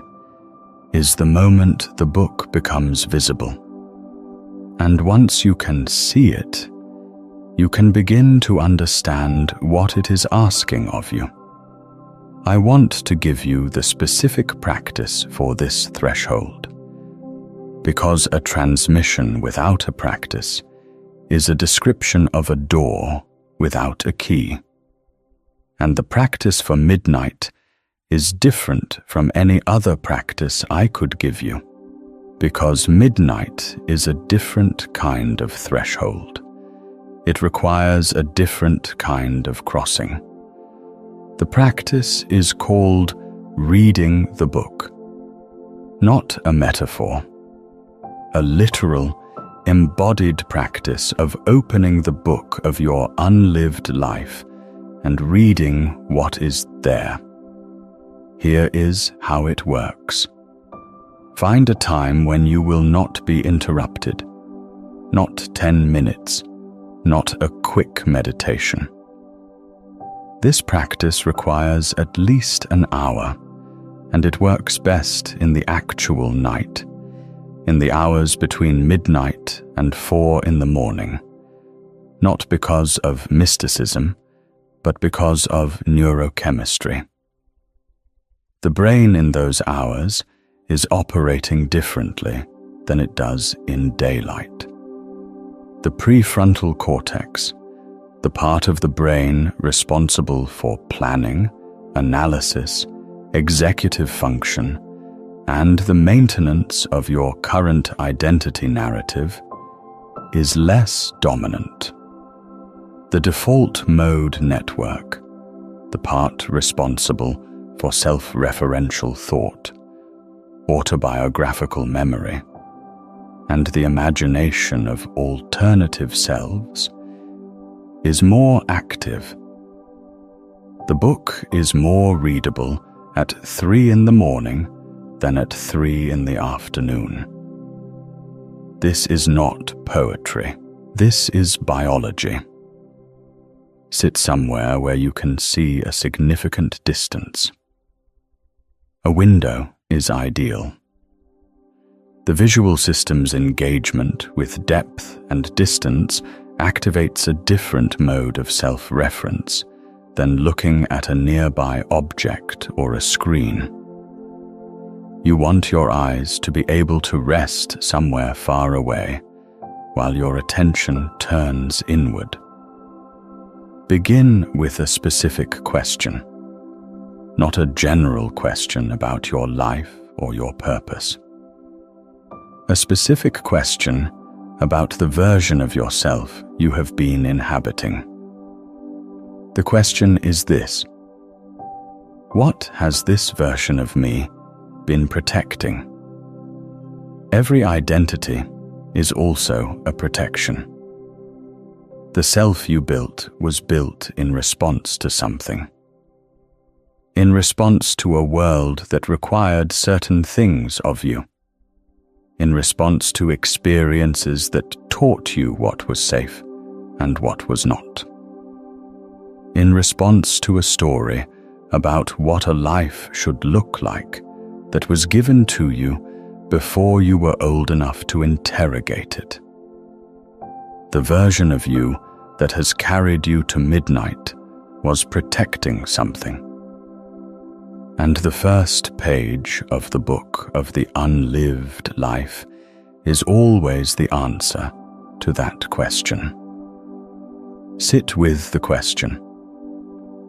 is the moment the book becomes visible. And once you can see it, you can begin to understand what it is asking of you. I want to give you the specific practice for this threshold, because a transmission without a practice is a description of a door without a key. And the practice for midnight is different from any other practice I could give you, because midnight is a different kind of threshold. It requires a different kind of crossing. The practice is called reading the book, not a metaphor, a literal, embodied practice of opening the book of your unlived life and reading what is there. Here is how it works. Find a time when you will not be interrupted, not 10 minutes, not a quick meditation. This practice requires at least an hour, and it works best in the actual night, in the hours between midnight and 4 in the morning, not because of mysticism, but because of neurochemistry. The brain in those hours is operating differently than it does in daylight. The prefrontal cortex, the part of the brain responsible for planning, analysis, executive function, and the maintenance of your current identity narrative, is less dominant. The default mode network, the part responsible for self-referential thought, autobiographical memory, and the imagination of alternative selves, is more active. The book is more readable at 3 in the morning than at 3 in the afternoon. This is not poetry. This is biology. Sit somewhere where you can see a significant distance. A window is ideal. The visual system's engagement with depth and distance activates a different mode of self-reference than looking at a nearby object or a screen. You want your eyes to be able to rest somewhere far away while your attention turns inward. Begin with a specific question, not a general question about your life or your purpose. A specific question about the version of yourself you have been inhabiting. The question is this: what has this version of me been protecting? Every identity is also a protection. The self you built was built in response to something. In response to a world that required certain things of you. In response to experiences that taught you what was safe and what was not. In response to a story about what a life should look like that was given to you before you were old enough to interrogate it. The version of you that has carried you to midnight was protecting something. And the first page of the book of the unlived life is always the answer to that question. Sit with the question.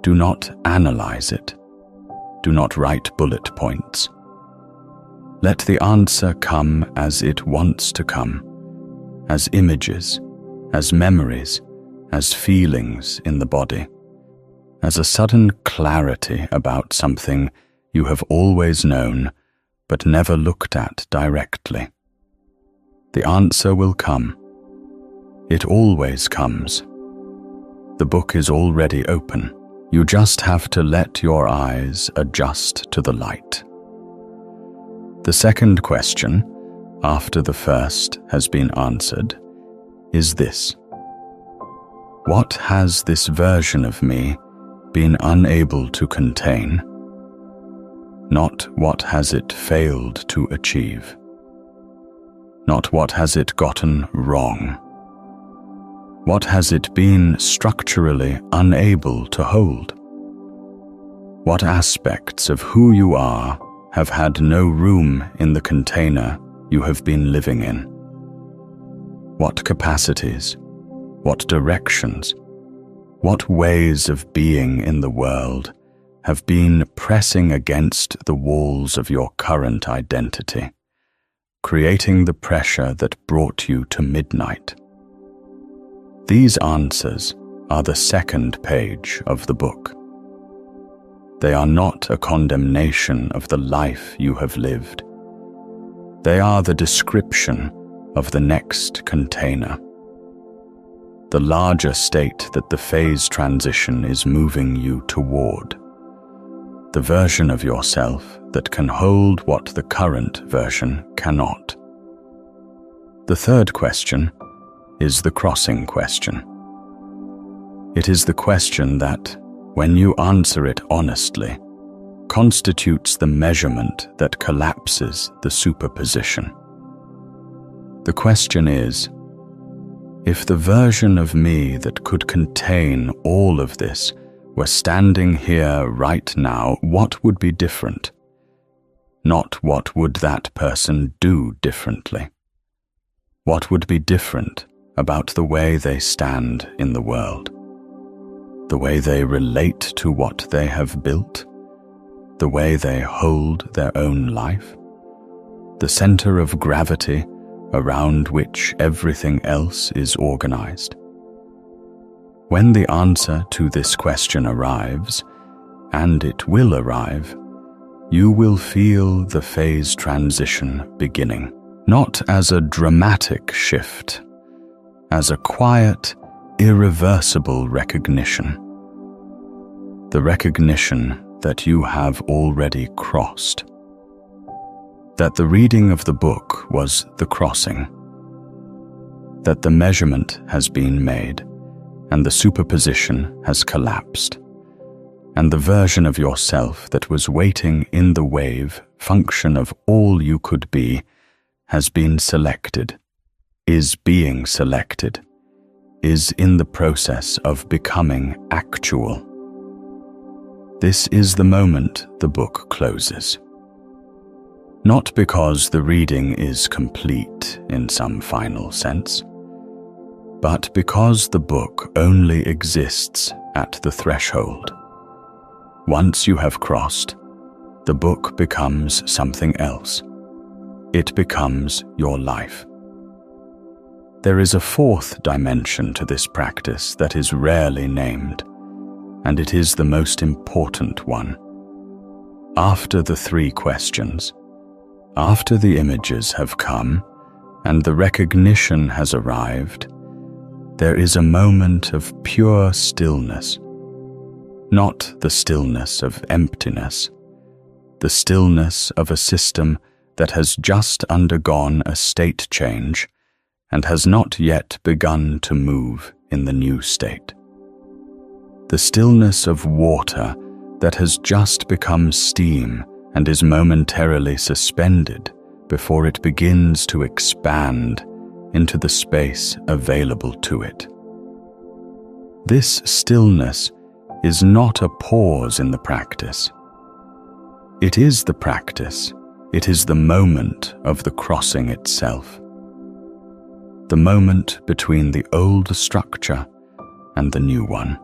Do not analyze it. Do not write bullet points. Let the answer come as it wants to come, as images, as memories, as feelings in the body, as a sudden clarity about something you have always known but never looked at directly. The answer will come. It always comes. The book is already open. You just have to let your eyes adjust to the light. The second question, after the first has been answered, is this: what has this version of me been unable to contain? Not what has it failed to achieve. Not what has it gotten wrong. What has it been structurally unable to hold? What aspects of who you are have had no room in the container you have been living in? What capacities, what directions, what ways of being in the world have been pressing against the walls of your current identity, creating the pressure that brought you to midnight? These answers are the second page of the book. They are not a condemnation of the life you have lived. They are the description of the next container. The larger state that the phase transition is moving you toward. The version of yourself that can hold what the current version cannot. The third question is the crossing question. It is the question that, when you answer it honestly, constitutes the measurement that collapses the superposition. The question is, if the version of me that could contain all of this were standing here right now, what would be different? Not what would that person do differently. What would be different about the way they stand in the world? the way they relate to what they have built, the way they hold their own life, the center of gravity around which everything else is organized. When the answer to this question arrives, and it will arrive, you will feel the phase transition beginning, not as a dramatic shift, as a quiet, irreversible recognition. The recognition that you have already crossed. That the reading of the book was the crossing. That the measurement has been made, and the superposition has collapsed, and the version of yourself that was waiting in the wave function of all you could be has been selected, is being selected, is in the process of becoming actual. This is the moment the book closes. Not because the reading is complete in some final sense, but because the book only exists at the threshold. Once you have crossed, the book becomes something else. It becomes your life. There is a fourth dimension to this practice that is rarely named, and it is the most important one. After the three questions, after the images have come and the recognition has arrived, there is a moment of pure stillness. Not the stillness of emptiness, the stillness of a system that has just undergone a state change and has not yet begun to move in the new state. The stillness of water that has just become steam and is momentarily suspended before it begins to expand into the space available to it. This stillness is not a pause in the practice. It is the practice. It is the moment of the crossing itself. The moment between the old structure and the new one.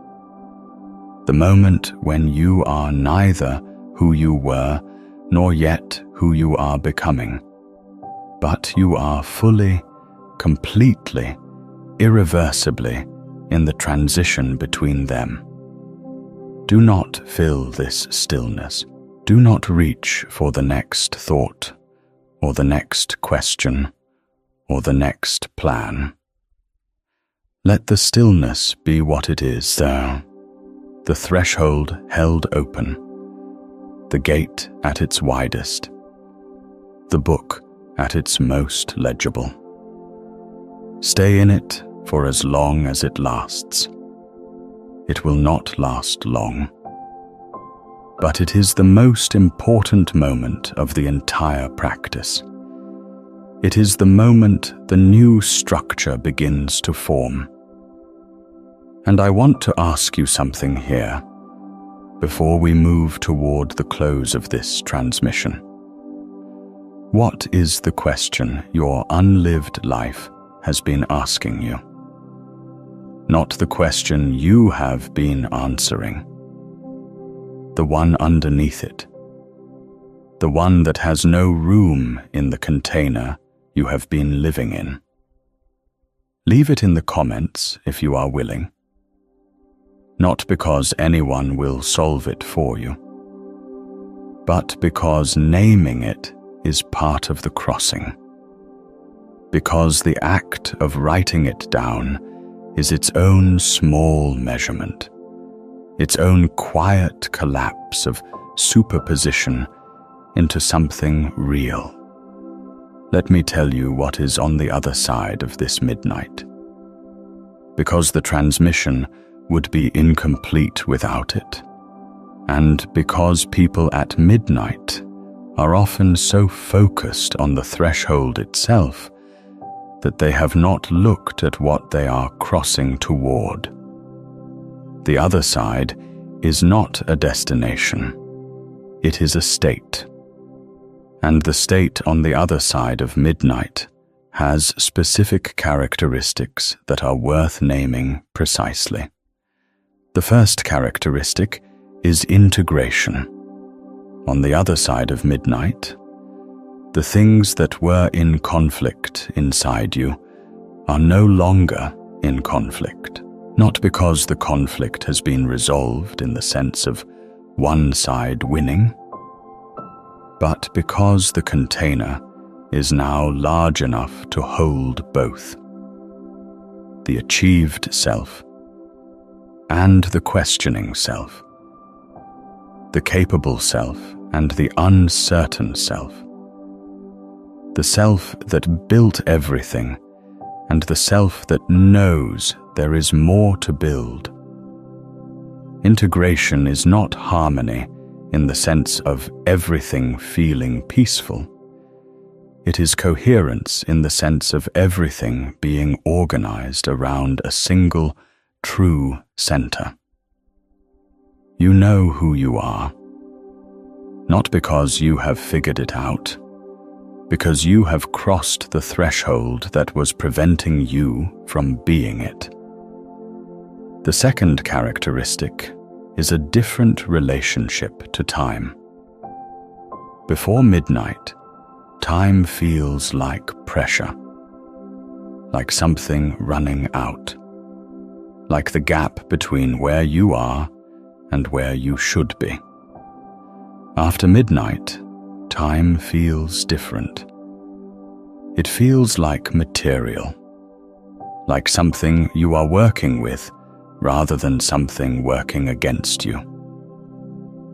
The moment when you are neither who you were nor yet who you are becoming, but you are fully, completely, irreversibly in the transition between them. Do not fill this stillness. Do not reach for the next thought, or the next question, or the next plan. Let the stillness be what it is, the threshold held open, the gate at its widest, the book at its most legible. Stay in it for as long as it lasts. It will not last long. But it is the most important moment of the entire practice. It is the moment the new structure begins to form. And I want to ask you something here, before we move toward the close of this transmission. What is the question your unlived life has been asking you? Not the question you have been answering. The one underneath it. The one that has no room in the container you have been living in. Leave it in the comments if you are willing. Not because anyone will solve it for you, but because naming it is part of the crossing. Because the act of writing it down is its own small measurement, its own quiet collapse of superposition into something real. Let me tell you what is on the other side of this midnight. Because the transmission would be incomplete without it, and because people at midnight are often so focused on the threshold itself that they have not looked at what they are crossing toward. The other side is not a destination, it is a state. And the state on the other side of midnight has specific characteristics that are worth naming precisely. The first characteristic is integration. On the other side of midnight, the things that were in conflict inside you are no longer in conflict, not because the conflict has been resolved in the sense of one side winning, but because the container is now large enough to hold both, the achieved self and the questioning self, the capable self and the uncertain self, the self that built everything and the self that knows there is more to build. Integration is not harmony in the sense of everything feeling peaceful. It is coherence in the sense of everything being organized around a single, true center. You know who you are, not because you have figured it out, because you have crossed the threshold that was preventing you from being it. The second characteristic is a different relationship to time. Before midnight, time feels like pressure, like something running out, like the gap between where you are and where you should be. After midnight, time feels different. It feels like material, like something you are working with rather than something working against you.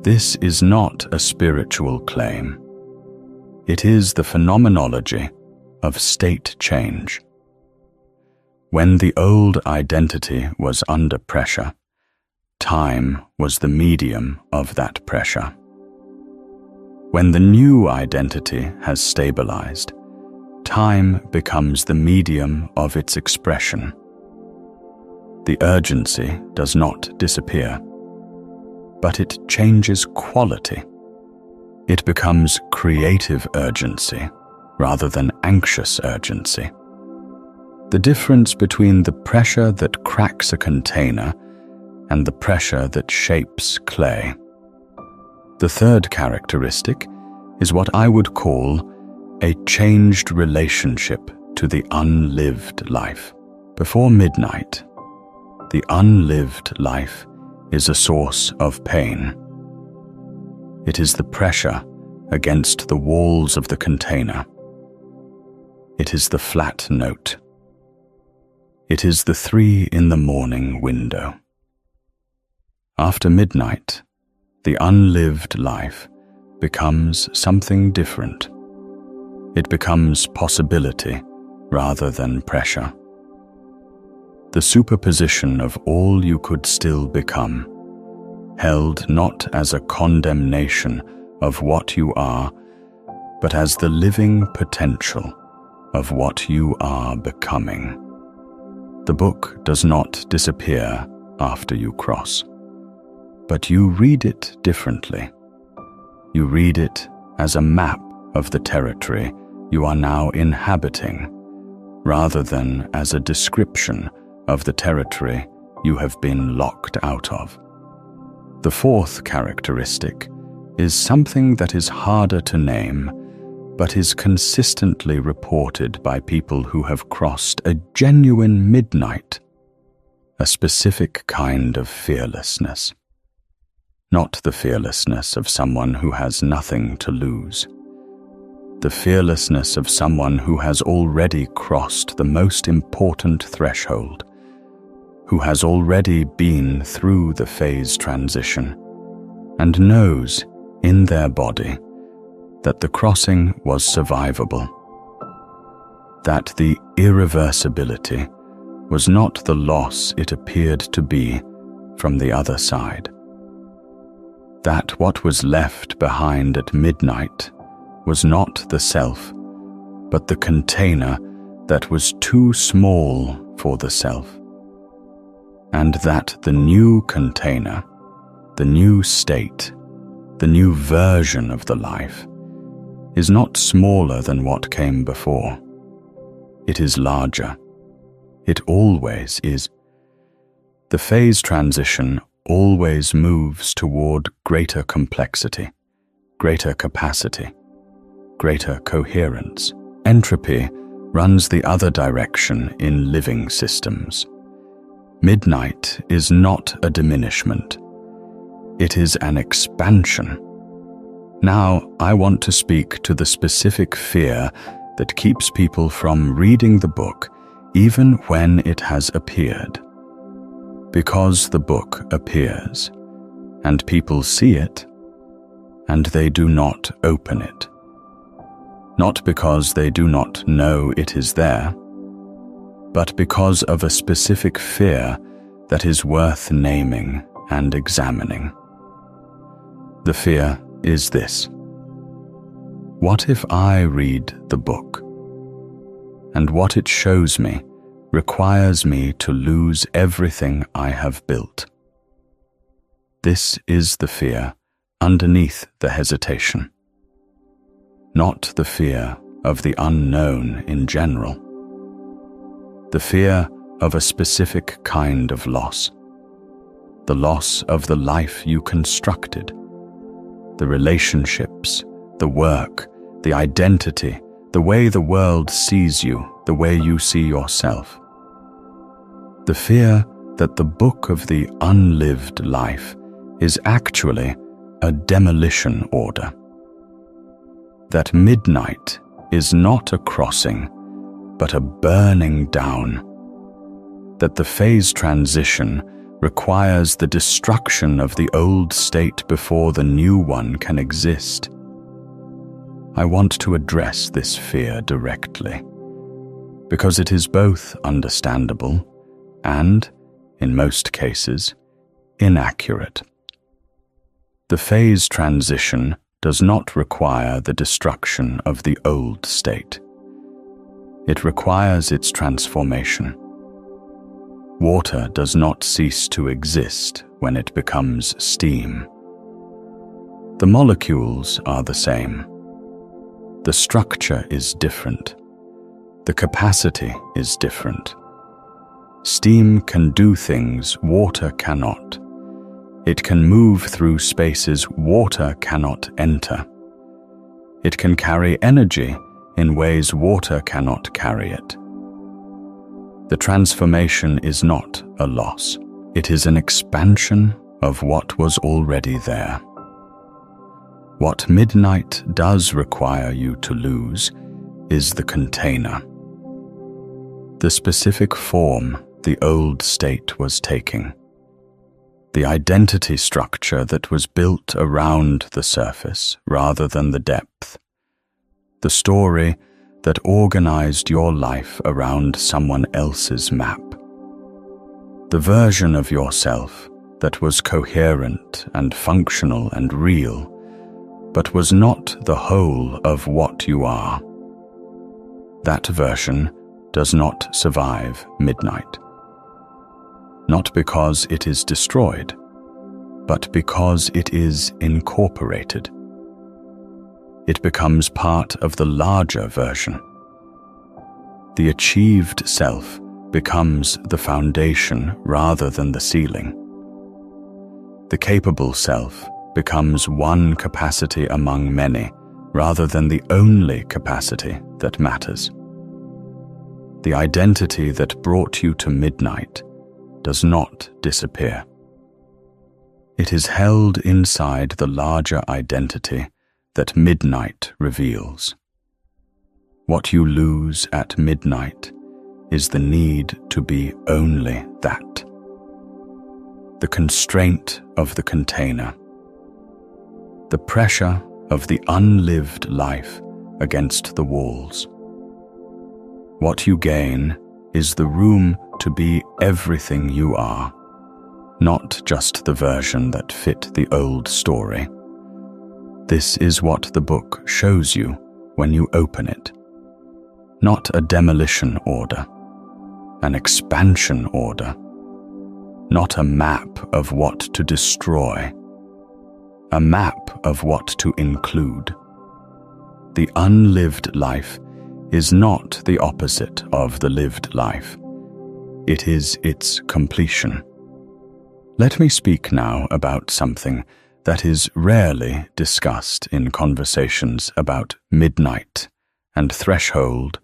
This is not a spiritual claim. It is the phenomenology of state change. When the old identity was under pressure, time was the medium of that pressure. When the new identity has stabilized, time becomes the medium of its expression. The urgency does not disappear, but it changes quality. It becomes creative urgency rather than anxious urgency. The difference between the pressure that cracks a container and the pressure that shapes clay. The third characteristic is what I would call a changed relationship to the unlived life. Before midnight, the unlived life is a source of pain. It is the pressure against the walls of the container. It is the flat note. It is the 3 in the morning window. After midnight, the unlived life becomes something different. It becomes possibility rather than pressure. The superposition of all you could still become, held not as a condemnation of what you are, but as the living potential of what you are becoming. The book does not disappear after you cross, but you read it differently. You read it as a map of the territory you are now inhabiting, rather than as a description of the territory you have been locked out of. The fourth characteristic is something that is harder to name, but is consistently reported by people who have crossed a genuine midnight, a specific kind of fearlessness. Not the fearlessness of someone who has nothing to lose. The fearlessness of someone who has already crossed the most important threshold, who has already been through the phase transition, and knows in their body that the crossing was survivable, that the irreversibility was not the loss it appeared to be from the other side, that what was left behind at midnight was not the self, but the container that was too small for the self, and that the new container, the new state, the new version of the life, is not smaller than what came before. It is larger. It always is. The phase transition always moves toward greater complexity, greater capacity, greater coherence. Entropy runs the other direction in living systems. Midnight is not a diminishment. It is an expansion. Now, I want to speak to the specific fear that keeps people from reading the book even when it has appeared. Because the book appears, and people see it, and they do not open it. Not because they do not know it is there, but because of a specific fear that is worth naming and examining. The fear is this: what if I read the book, and what it shows me requires me to lose everything I have built? This is the fear underneath the hesitation, not the fear of the unknown in general. The fear of a specific kind of loss, the loss of the life you constructed, the relationships, the work, the identity, the way the world sees you, the way you see yourself. The fear that the book of the unlived life is actually a demolition order. That midnight is not a crossing, but a burning down. That the phase transition requires the destruction of the old state before the new one can exist. I want to address this fear directly, because it is both understandable and, in most cases, inaccurate. The phase transition does not require the destruction of the old state. It requires its transformation. Water does not cease to exist when it becomes steam. The molecules are the same. The structure is different. The capacity is different. Steam can do things water cannot. It can move through spaces water cannot enter. It can carry energy in ways water cannot carry it. The transformation is not a loss. It is an expansion of what was already there. What midnight does require you to lose is the container. The specific form the old state was taking. The identity structure that was built around the surface rather than the depth. The story that organized your life around someone else's map. The version of yourself that was coherent and functional and real, but was not the whole of what you are. That version does not survive midnight. Not because it is destroyed, but because it is incorporated. It becomes part of the larger version. The achieved self becomes the foundation rather than the ceiling. The capable self becomes one capacity among many rather than the only capacity that matters. The identity that brought you to midnight does not disappear. It is held inside the larger identity that midnight reveals. What you lose at midnight is the need to be only that. The constraint of the container. The pressure of the unlived life against the walls. What you gain is the room to be everything you are, not just the version that fit the old story. This is what the book shows you when you open it. Not a demolition order, an expansion order, not a map of what to destroy, a map of what to include. The unlived life is not the opposite of the lived life. It is its completion. Let me speak now about something that is rarely discussed in conversations about midnight and threshold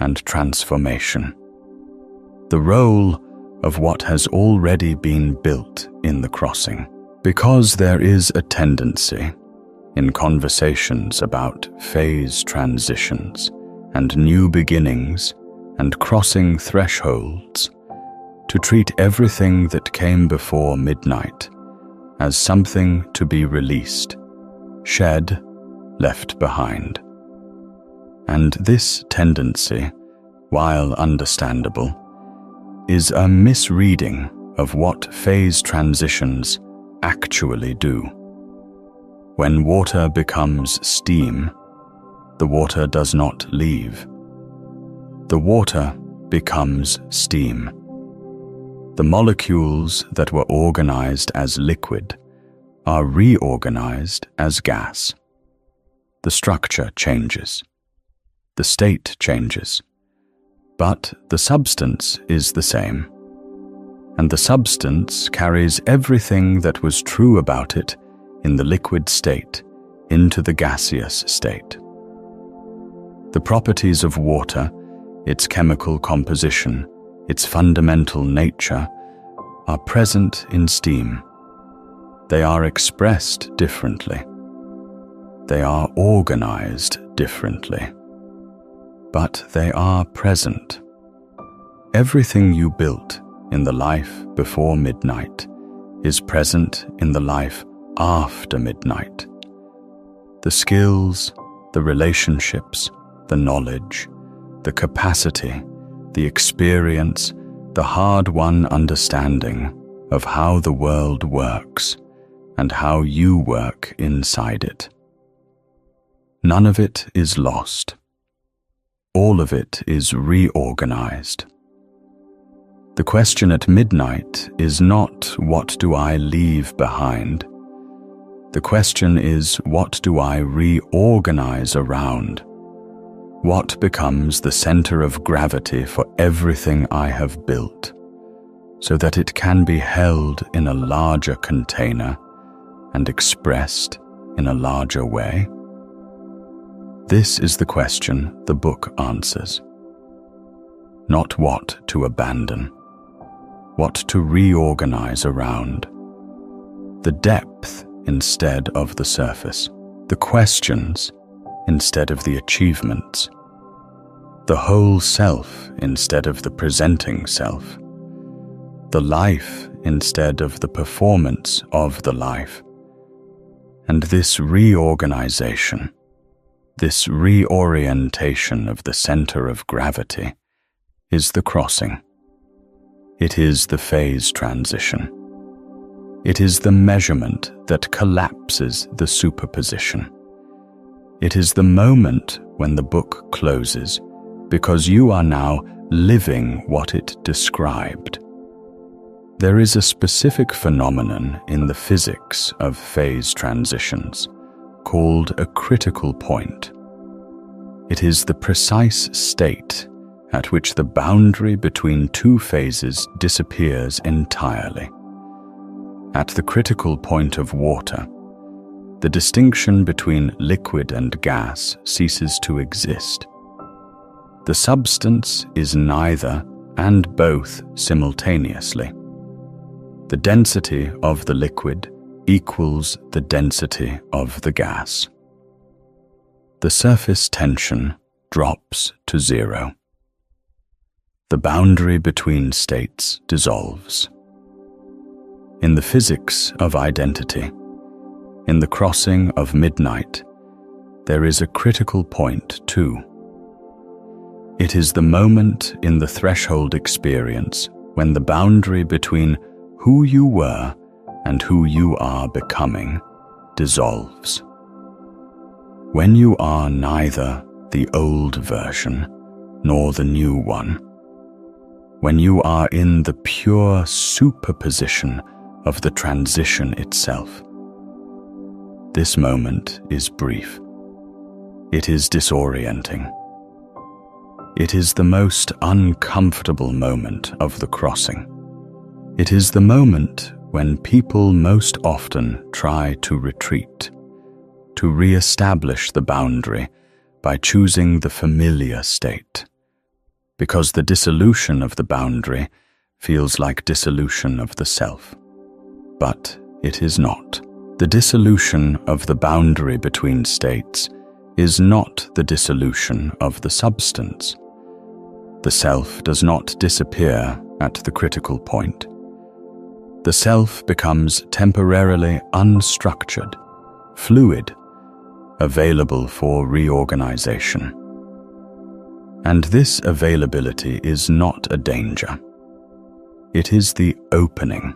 and transformation. The role of what has already been built in the crossing. Because there is a tendency in conversations about phase transitions and new beginnings and crossing thresholds to treat everything that came before midnight as something to be released, shed, left behind. And this tendency, while understandable, is a misreading of what phase transitions actually do. When water becomes steam, the water does not leave. The water becomes steam. The molecules that were organized as liquid are reorganized as gas. The structure changes. The state changes. But the substance is the same. And the substance carries everything that was true about it in the liquid state into the gaseous state. The properties of water, its chemical composition, its fundamental nature, are present in steam. They are expressed differently. They are organized differently. But they are present. Everything you built in the life before midnight is present in the life after midnight. The skills, the relationships, the knowledge, the capacity, the experience, the hard-won understanding of how the world works and how you work inside it. None of it is lost. All of it is reorganized. The question at midnight is not, what do I leave behind? The question is, what do I reorganize around? What becomes the center of gravity for everything I have built, so that it can be held in a larger container and expressed in a larger way? This is the question the book answers. Not what to abandon, what to reorganize around. The depth instead of the surface, the questions instead of the achievements, the whole self instead of the presenting self, the life instead of the performance of the life. And this reorganization, this reorientation of the center of gravity is the crossing. It is the phase transition. It is the measurement that collapses the superposition. It is the moment when the book closes, because you are now living what it described. There is a specific phenomenon in the physics of phase transitions called a critical point. It is the precise state at which the boundary between two phases disappears entirely. At the critical point of water, the distinction between liquid and gas ceases to exist. The substance is neither and both simultaneously. The density of the liquid equals the density of the gas. The surface tension drops to zero. The boundary between states dissolves. In the physics of identity, in the crossing of midnight, there is a critical point too. It is the moment in the threshold experience when the boundary between who you were and who you are becoming dissolves. When you are neither the old version nor the new one, when you are in the pure superposition of the transition itself. This moment is brief. It is disorienting. It is the most uncomfortable moment of the crossing. It is the moment when people most often try to retreat, to re-establish the boundary by choosing the familiar state, because the dissolution of the boundary feels like dissolution of the self. But it is not. The dissolution of the boundary between states is not the dissolution of the substance. The self does not disappear at the critical point. The self becomes temporarily unstructured, fluid, available for reorganization. And this availability is not a danger. It is the opening.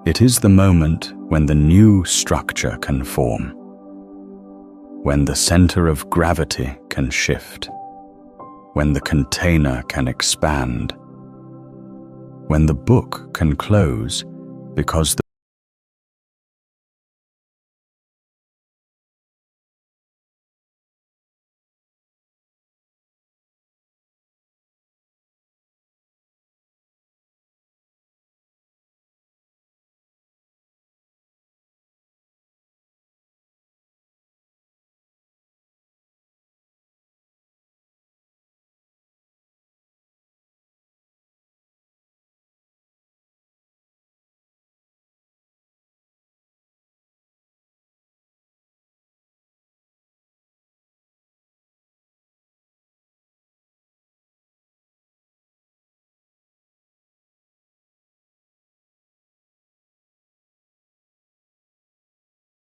It is the moment when the new structure can form, when the center of gravity can shift, when the container can expand, when the book can close because